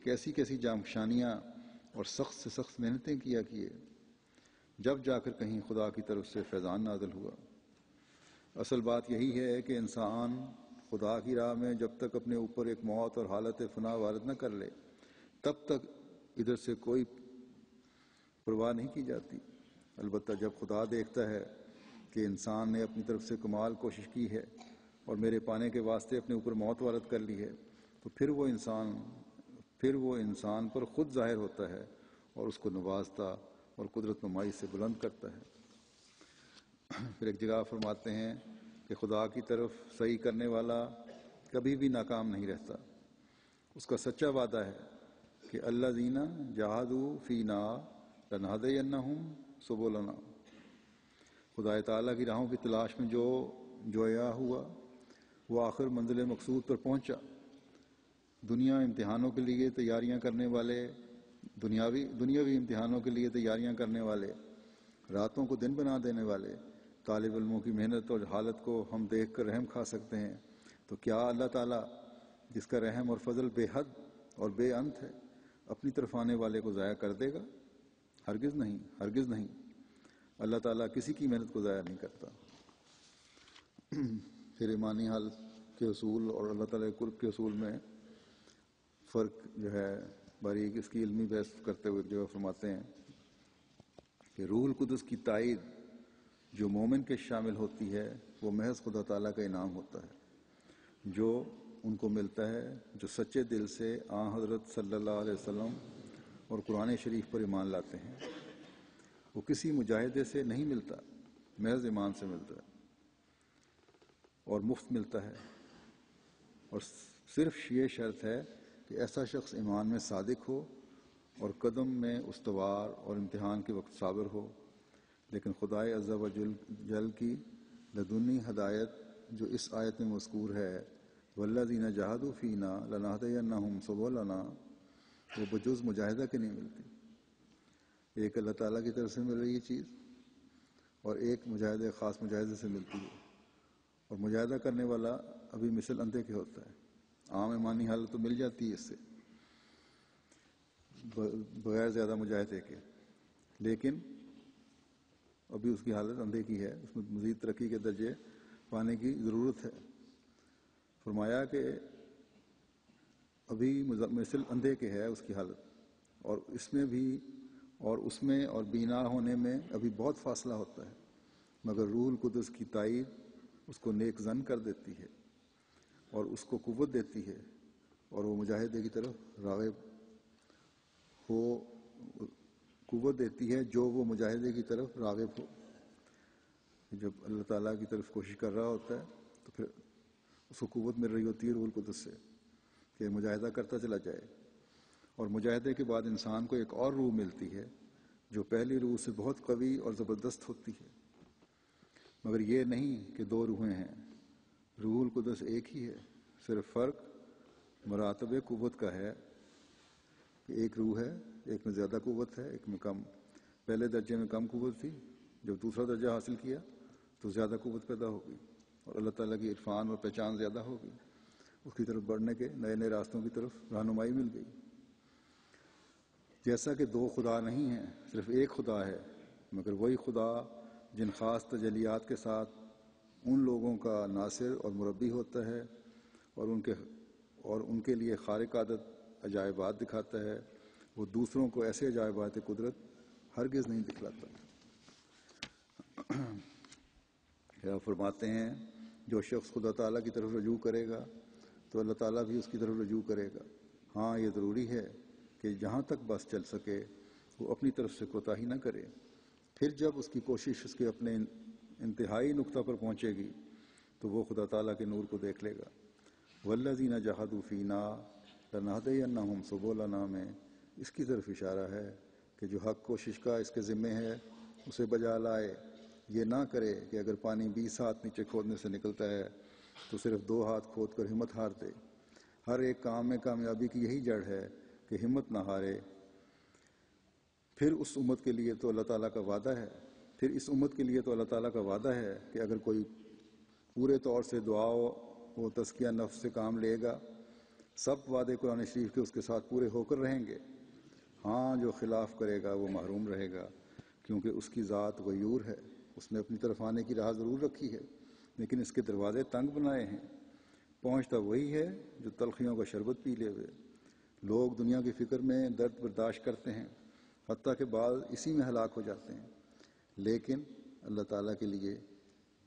کیسی کیسی جانفشانیاں اور سخت سے سخت محنتیں کیے، جب جا کر کہیں خدا کی طرف سے فیضان نازل ہوا. اصل بات یہی ہے کہ انسان خدا کی راہ میں جب تک اپنے اوپر ایک موت اور حالت فنا وارد نہ کر لے تب تک ادھر سے کوئی پرواہ نہیں کی جاتی. البتہ جب خدا دیکھتا ہے کہ انسان نے اپنی طرف سے کمال کوشش کی ہے اور میرے پانے کے واسطے اپنے اوپر موت وارد کر لی ہے تو پھر وہ انسان پر خود ظاہر ہوتا ہے اور اس کو نوازتا اور قدرت نمائی سے بلند کرتا ہے. پھر ایک جگہ فرماتے ہیں کہ خدا کی طرف صحیح کرنے والا کبھی بھی ناکام نہیں رہتا. اس کا سچا وعدہ ہے کہ الذین جاہدوا فینا لنہدینہم سبلنا. خدا تعالیٰ کی راہوں کی تلاش میں جو جویا ہوا وہ آخر منزل مقصود پر پہنچا. دنیاوی امتحانوں کے لیے تیاریاں کرنے والے، راتوں کو دن بنا دینے والے، طالب علموں کی محنت اور حالت کو ہم دیکھ کر رحم کھا سکتے ہیں، تو کیا اللہ تعالیٰ جس کا رحم اور فضل بے حد اور بے انت ہے اپنی طرف آنے والے کو ضائع کر دے گا؟ ہرگز نہیں، ہرگز نہیں۔ اللہ تعالیٰ کسی کی محنت کو ضائع نہیں کرتا۔ پھر ایمانی حالت کے اصول اور اللہ تعالیٰ کے قرب کے اصول میں فرق جو ہے باریک اس کی علمی بحث کرتے ہوئے ایک جگہ فرماتے ہیں کہ روح القدس کی تائید جو مومن کے شامل ہوتی ہے وہ محض خدا تعالیٰ کا انعام ہوتا ہے جو ان کو ملتا ہے جو سچے دل سے حضرت صلی اللہ علیہ وسلم اور قرآن شریف پر ایمان لاتے ہیں۔ وہ کسی مجاہدے سے نہیں ملتا، محض ایمان سے ملتا ہے اور مفت ملتا ہے، اور صرف یہ شرط ہے کہ ایسا شخص ایمان میں صادق ہو اور قدم میں استوار اور امتحان کے وقت صابر ہو۔ لیکن خدائے عز و جل کی لدنی ہدایت جو اس آیت میں مذکور ہے والذین جاہدوا فینا لنہدینہم سبلنا، وہ بجز مجاہدہ کے نہیں ملتی۔ ایک اللہ تعالیٰ کی طرف سے مل رہی ہے چیز، اور ایک مجاہدے خاص مجاہدے سے ملتی ہے، اور مجاہدہ کرنے والا ابھی مثل اندھے کے ہوتا ہے۔ عام ایمانی حالت تو مل جاتی ہے اس سے بغیر زیادہ مجاہدے کے، لیکن ابھی اس کی حالت اندھے کی ہے، اس میں مزید ترقی کے درجے پانے کی ضرورت ہے۔ فرمایا کہ ابھی مثل اندھے کے ہے اس کی حالت، اور اس میں بھی اور اس میں اور بینا ہونے میں ابھی بہت فاصلہ ہوتا ہے، مگر روح القدس کی تائید اس کو نیک ظن کر دیتی ہے اور اس کو قوت دیتی ہے، اور وہ مجاہدے کی طرف راغب ہو، قوت دیتی ہے جو وہ مجاہدے کی طرف راغب ہو۔ جب اللہ تعالیٰ کی طرف کوشش کر رہا ہوتا ہے تو پھر اس کو قوت مل رہی ہوتی ہے روح القدس سے کہ مجاہدہ کرتا چلا جائے، اور مجاہدے کے بعد انسان کو ایک اور روح ملتی ہے جو پہلی روح سے بہت قوی اور زبردست ہوتی ہے۔ مگر یہ نہیں کہ دو روحیں ہیں، روح القدس ایک ہی ہے، صرف فرق مراتب قوت کا ہے کہ ایک روح ہے، ایک میں زیادہ قوت ہے، ایک میں کم۔ پہلے درجے میں کم قوت تھی، جب دوسرا درجہ حاصل کیا تو زیادہ قوت پیدا ہو گئی، اور اللہ تعالیٰ کی عرفان اور پہچان زیادہ ہو گئی، اس کی طرف بڑھنے کے نئے نئے راستوں کی طرف رہنمائی مل گئی۔ جیسا کہ دو خدا نہیں ہیں، صرف ایک خدا ہے، مگر وہی خدا جن خاص تجلیات کے ساتھ ان لوگوں کا ناصر اور مربی ہوتا ہے اور ان کے لیے خارق عادت عجائبات دکھاتا ہے، وہ دوسروں کو ایسے عجائبات قدرت ہرگز نہیں دکھلاتا۔ فرماتے ہیں جو شخص خدا تعالیٰ کی طرف رجوع کرے گا تو اللہ تعالیٰ بھی اس کی طرف رجوع کرے گا۔ ہاں یہ ضروری ہے کہ جہاں تک بس چل سکے وہ اپنی طرف سے کوتاہی نہ کرے، پھر جب اس کی کوشش اس کے اپنے انتہائی نقطہ پر پہنچے گی تو وہ خدا تعالیٰ کے نور کو دیکھ لے گا۔ والذین جاہدوا فینا لنہدینہم سبلنا میں اس کی طرف اشارہ ہے کہ جو حق کوشش کا اس کے ذمے ہے اسے بجا لائے، یہ نہ کرے کہ اگر پانی 20 ہاتھ نیچے کھودنے سے نکلتا ہے تو صرف 2 ہاتھ کھود کر ہمت ہار دے۔ ہر ایک کام میں کامیابی کی یہی جڑ ہے کہ ہمت نہ ہارے۔ پھر اس امت کے لیے تو اللہ تعالیٰ کا وعدہ ہے کہ اگر کوئی پورے طور سے دعا و تزکیہ نفس سے کام لے گا، سب وعدے قرآن شریف کے اس کے ساتھ پورے ہو کر رہیں گے۔ ہاں جو خلاف کرے گا وہ محروم رہے گا، کیونکہ اس کی ذات غیور ہے، اس نے اپنی طرف آنے کی راہ ضرور رکھی ہے لیکن اس کے دروازے تنگ بنائے ہیں۔ پہنچتا وہی ہے جو تلخیوں کا شربت پی لے ہوئے۔ لوگ دنیا کی فکر میں درد برداشت کرتے ہیں، حتیٰ کہ بعض اسی میں ہلاک ہو جاتے ہیں، لیکن اللہ تعالیٰ کے لیے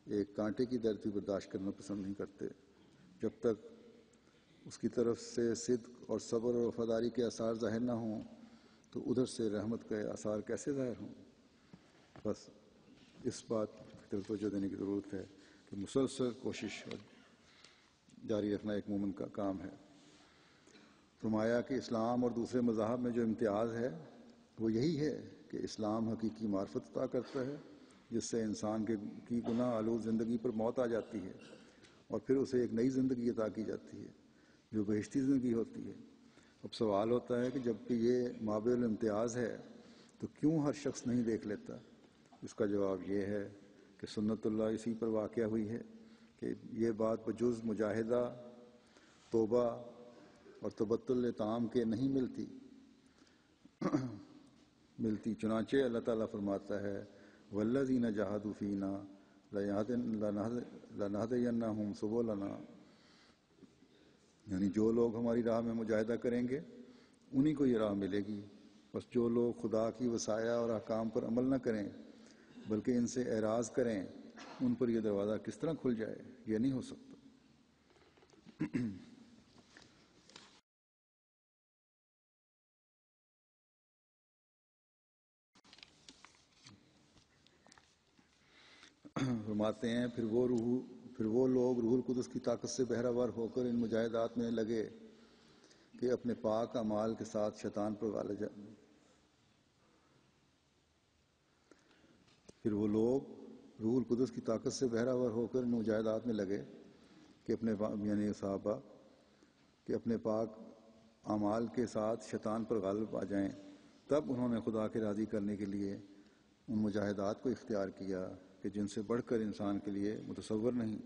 ایک کانٹے کی درد بھی برداشت کرنا پسند نہیں کرتے۔ جب تک اس کی طرف سے صدق اور صبر اور وفاداری کے آثار ظاہر نہ ہوں تو ادھر سے رحمت کے آثار کیسے ظاہر ہوں؟ بس اس بات کی طرف توجہ دینے کی ضرورت ہے کہ مسلسل کوشش جاری رکھنا ایک مومن کا کام ہے۔ فرمایا کہ اسلام اور دوسرے مذاہب میں جو امتیاز ہے وہ یہی ہے کہ اسلام حقیقی معرفت عطا کرتا ہے جس سے انسان کی گناہ آلود زندگی پر موت آ جاتی ہے اور پھر اسے ایک نئی زندگی عطا کی جاتی ہے جو بہشتی زندگی ہوتی ہے۔ اب سوال ہوتا ہے کہ جب کہ یہ مابع الامتیاز ہے تو کیوں ہر شخص نہیں دیکھ لیتا؟ اس کا جواب یہ ہے کہ سنت اللہ اسی پر واقع ہوئی ہے کہ یہ بات بجز مجاہدہ، توبہ اور تبتل طعام کے نہیں ملتی۔ چنانچہ اللہ تعالیٰ فرماتا ہے والذین جاہدوا فینا لنہدینہم سبلنا، یعنی جو لوگ ہماری راہ میں مجاہدہ کریں گے انہی کو یہ راہ ملے گی۔ بس جو لوگ خدا کی وصایا اور احکام پر عمل نہ کریں بلکہ ان سے اعراض کریں، ان پر یہ دروازہ کس طرح کھل جائے؟ یہ نہیں ہو سکتا۔ فرماتے ہیں پھر وہ لوگ روح القدس کی طاقت سے بہرہ ہو کر ان مجاہدات میں لگے کہ اپنے پاک اعمال کے ساتھ شیطان پر غالب جائیں۔ پھر وہ لوگ روح القدس کی طاقت سے بہرہ ہو کر ان مجاہدات میں لگے کہ یعنی صحابہ کہ اپنے پاک اعمال کے ساتھ شیطان پر غالب آ جائیں، تب انہوں نے خدا کے راضی کرنے کے لیے ان مجاہدات کو اختیار کیا کہ جن سے بڑھ کر انسان کے لیے متصور نہیں۔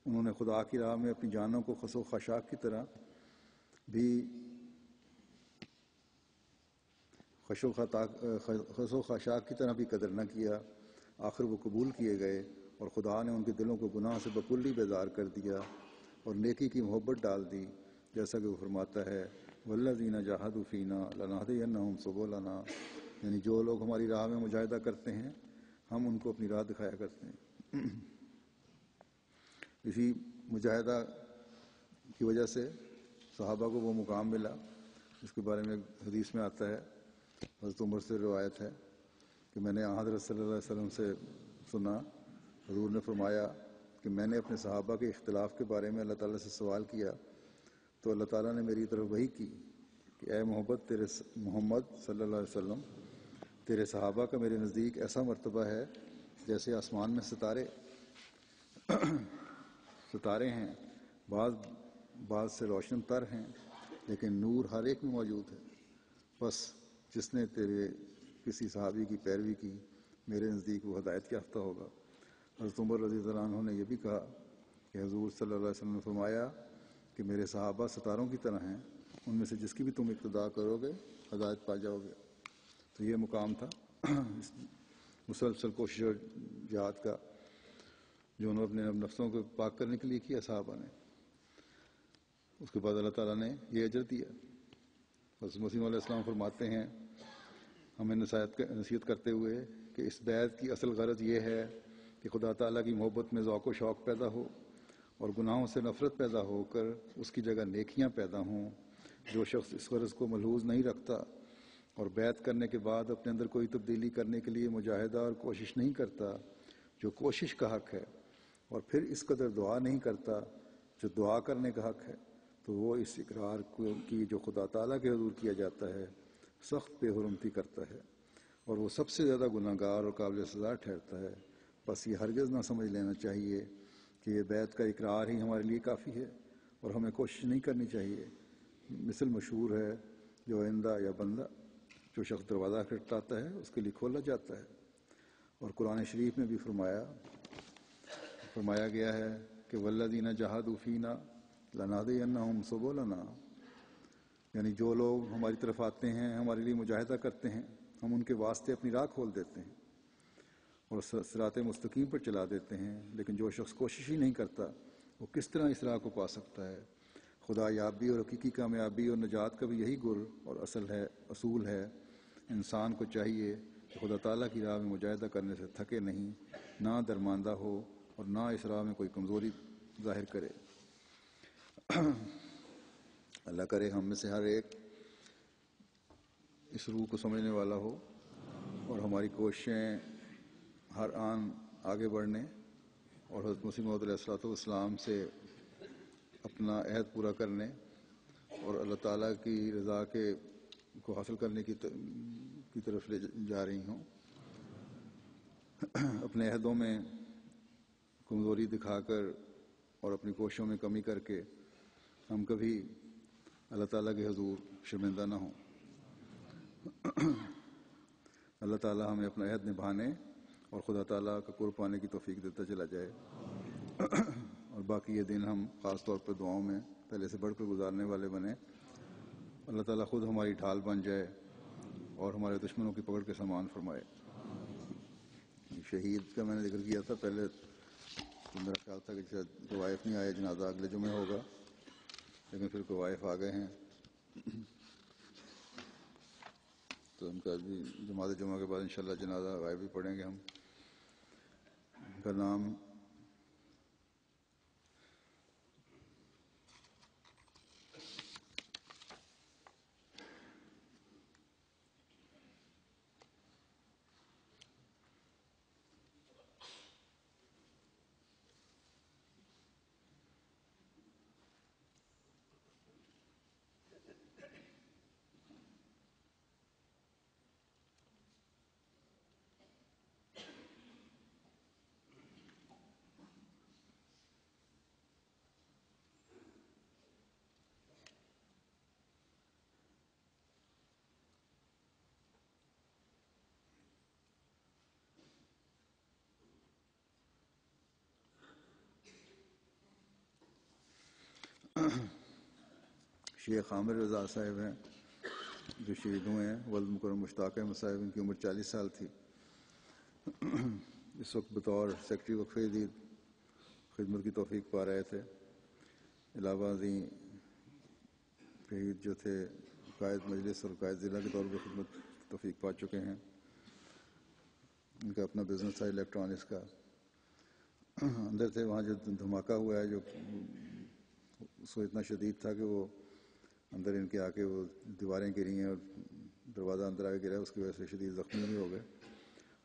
انہوں نے خدا کی راہ میں اپنی جانوں کو خس و خاشاک کی طرح بھی قدر نہ کیا۔ آخر وہ قبول کیے گئے اور خدا نے ان کے دلوں کو گناہ سے بکلی بیزار کر دیا اور نیکی کی محبت ڈال دی، جیسا کہ وہ فرماتا ہے والذین جاہدوا فینا لنہدینہم سبلنا، یعنی جو لوگ ہماری راہ میں مجاہدہ کرتے ہیں ہم ان کو اپنی راہ دکھایا کرتے ہیں۔ اسی مجاہدہ کی وجہ سے صحابہ کو وہ مقام ملا جس کے بارے میں حدیث میں آتا ہے، حضرت عمر سے روایت ہے کہ میں نے حضرت صلی اللہ علیہ وسلم سے سنا، حضور نے فرمایا کہ میں نے اپنے صحابہ کے اختلاف کے بارے میں اللہ تعالیٰ سے سوال کیا تو اللہ تعالیٰ نے میری طرف وحی کی کہ اے محمد صلی اللہ علیہ وسلم، تیرے صحابہ کا میرے نزدیک ایسا مرتبہ ہے جیسے آسمان میں ستارے ہیں، بعض سے روشن تر ہیں لیکن نور ہر ایک میں موجود ہے۔ بس جس نے تیرے کسی صحابی کی پیروی کی میرے نزدیک وہ ہدایت یافتہ ہوگا۔ حضرت عمر رضی اللہ عنہ نے یہ بھی کہا کہ حضور صلی اللہ علیہ وسلم نے فرمایا کہ میرے صحابہ ستاروں کی طرح ہیں، ان میں سے جس کی بھی تم اقتداء کرو گے ہدایت پا جاؤ گے۔ تو یہ مقام تھا مسلسل کوشش اور جہاد کا جو انہوں نے اپنے نفسوں کو پاک کرنے کے لیے کیا صحابہ نے۔ اس کے بعد اللہ تعالیٰ نے یہ اجر دیا۔ حضرت مسیح علیہ السلام فرماتے ہیں ہمیں نصیحت کرتے ہوئے کہ اس بیعت کی اصل غرض یہ ہے کہ خدا تعالیٰ کی محبت میں ذوق و شوق پیدا ہو اور گناہوں سے نفرت پیدا ہو کر اس کی جگہ نیکیاں پیدا ہوں۔ جو شخص اس غرض کو ملحوظ نہیں رکھتا اور بیعت کرنے کے بعد اپنے اندر کوئی تبدیلی کرنے کے لیے مجاہدہ اور کوشش نہیں کرتا جو کوشش کا حق ہے، اور پھر اس قدر دعا نہیں کرتا جو دعا کرنے کا حق ہے، تو وہ اس اقرار کی جو خدا تعالیٰ کے حضور کیا جاتا ہے سخت بے حرمتی کرتا ہے اور وہ سب سے زیادہ گناہ گار اور قابل سزا ٹھہرتا ہے۔ بس یہ ہرگز نہ سمجھ لینا چاہیے کہ یہ بیعت کا اقرار ہی ہمارے لیے کافی ہے اور ہمیں کوشش نہیں کرنی چاہیے۔ مثل مشہور ہے جو آئندہ یا بندہ، جو شخص دروازہ کھٹکھٹاتا ہے اس کے لیے کھولا جاتا ہے۔ اور قرآن شریف میں بھی فرمایا گیا ہے کہ والذین جاہدوا فینا لنہدینہم سبلنا، یعنی جو لوگ ہماری طرف آتے ہیں ہمارے لیے مجاہدہ کرتے ہیں ہم ان کے واسطے اپنی راہ کھول دیتے ہیں اور صراط مستقیم پر چلا دیتے ہیں۔ لیکن جو شخص کوشش ہی نہیں کرتا وہ کس طرح اس راہ کو پا سکتا ہے؟ خدا یابی اور حقیقی کامیابی اور نجات کا بھی یہی گر اور اصول ہے۔ انسان کو چاہیے کہ خدا تعالیٰ کی راہ میں مجاہدہ کرنے سے تھکے نہیں، نہ درماندہ ہو اور نہ اس راہ میں کوئی کمزوری ظاہر کرے۔ اللہ کرے ہم میں سے ہر ایک اس روح کو سمجھنے والا ہو اور ہماری کوششیں ہر آن آگے بڑھنے اور حضرت مسیح موعود علیہ الصلوۃ والسلام سے اپنا عہد پورا کرنے اور اللہ تعالیٰ کی رضا کو حاصل کرنے کی طرف لے جا رہی ہوں۔ اپنے عہدوں میں کمزوری دکھا کر اور اپنی کوششوں میں کمی کر کے ہم کبھی اللہ تعالیٰ کے حضور شرمندہ نہ ہوں۔ اللہ تعالیٰ ہمیں اپنا عہد نبھانے اور خدا تعالیٰ کا قرب پانے کی توفیق دیتا چلا جائے، اور باقی یہ دن ہم خاص طور پر دعاؤں میں پہلے سے بڑھ کر گزارنے والے بنیں۔ اللہ تعالیٰ خود ہماری ڈھال بن جائے اور ہمارے دشمنوں کی پکڑ کے سامان فرمائے۔ شہید کا میں نے ذکر کیا تھا پہلے، تو میرا خیال تھا کہ شاید کوائف نہیں آیا، جنازہ اگلے جمعے ہوگا، لیکن پھر کوائف آ گئے ہیں، تو ان کا بھی جماعت جمعہ کے بعد انشاءاللہ جنازہ غائب بھی پڑھیں گے ہم۔ ان کا نام شیخ عامر رضا صاحب ہیں، جو شہید ہوئے ہیں۔ ولد مکرم مشتاق احمد صاحب، ان کی عمر 40 سال تھی۔ اس وقت بطور سیکرٹری وقف جدید خدمت کی توفیق پا رہے تھے۔ علاوہ ازیں شہید جو تھے قائد مجلس اور قائد ضلع کے طور پر خدمت توفیق پا چکے ہیں۔ ان کا اپنا بزنس تھا الیکٹرانکس کا۔ اندر تھے، وہاں جو دھماکہ ہوا ہے جو اس کو اتنا شدید تھا کہ وہ اندر ان کے آ کے وہ دیواریں گری ہیں اور دروازہ اندر آ کے گرا، اس کی وجہ سے شدید زخمی بھی ہو گئے،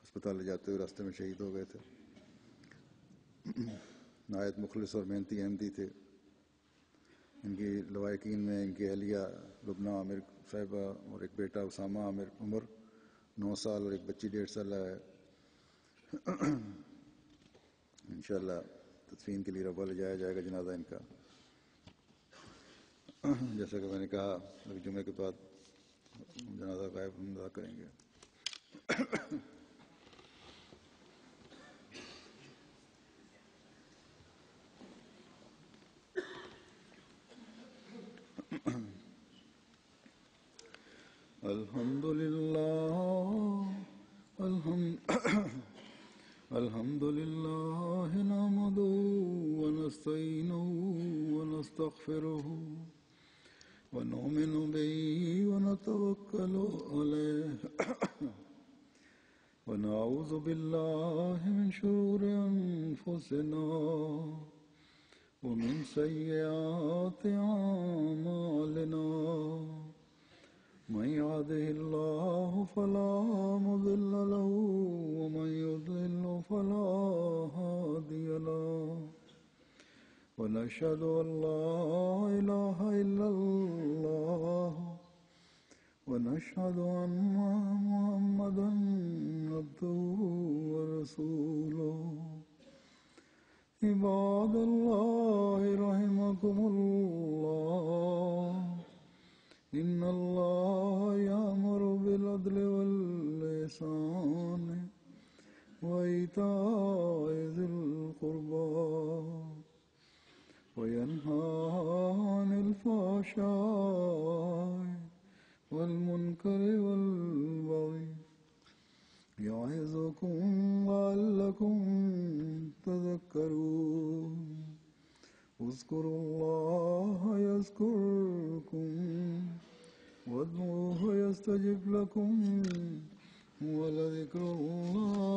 اسپتال لے جاتے ہوئے راستے میں شہید ہو گئے تھے۔ نہایت مخلص اور محنتی احمدی تھے۔ ان کی لواحقین میں ان کی اہلیہ لبنہ عامر صاحبہ اور ایک بیٹا اسامہ عامر، عمر 9 سال، اور ایک بچی 1.5 سالہ ہے۔ انشاءاللہ تدفین کے لیے ربا لے جایا جائے گا جنازہ ان کا، جیسا کہ میں نے کہا ابھی جمعے کے بعد جنازہ غائب ہم ادا کریں گے۔ الحمد لله نحمده ونستعينه ونستغفره ونؤمن به ونتوكل عليه ونعوذ بالله من شرور أنفسنا ومن سيئات أعمالنا، من يهده الله فلا مضل له ومن يضلل فلا هادي له، ونشهد أن لا إله إلا الله ونشهد أن محمدا عبده ورسوله۔ عباد الله رحمكم الله، إن الله يأمر بالعدل والإحسان وإيتاء ذي القربى وينهى عن الفحشاء والمنكر والبغي يعظكم لعلكم تذكرون۔ اذكروا الله يذكركم وادعوه يستجب لكم ولذكر الله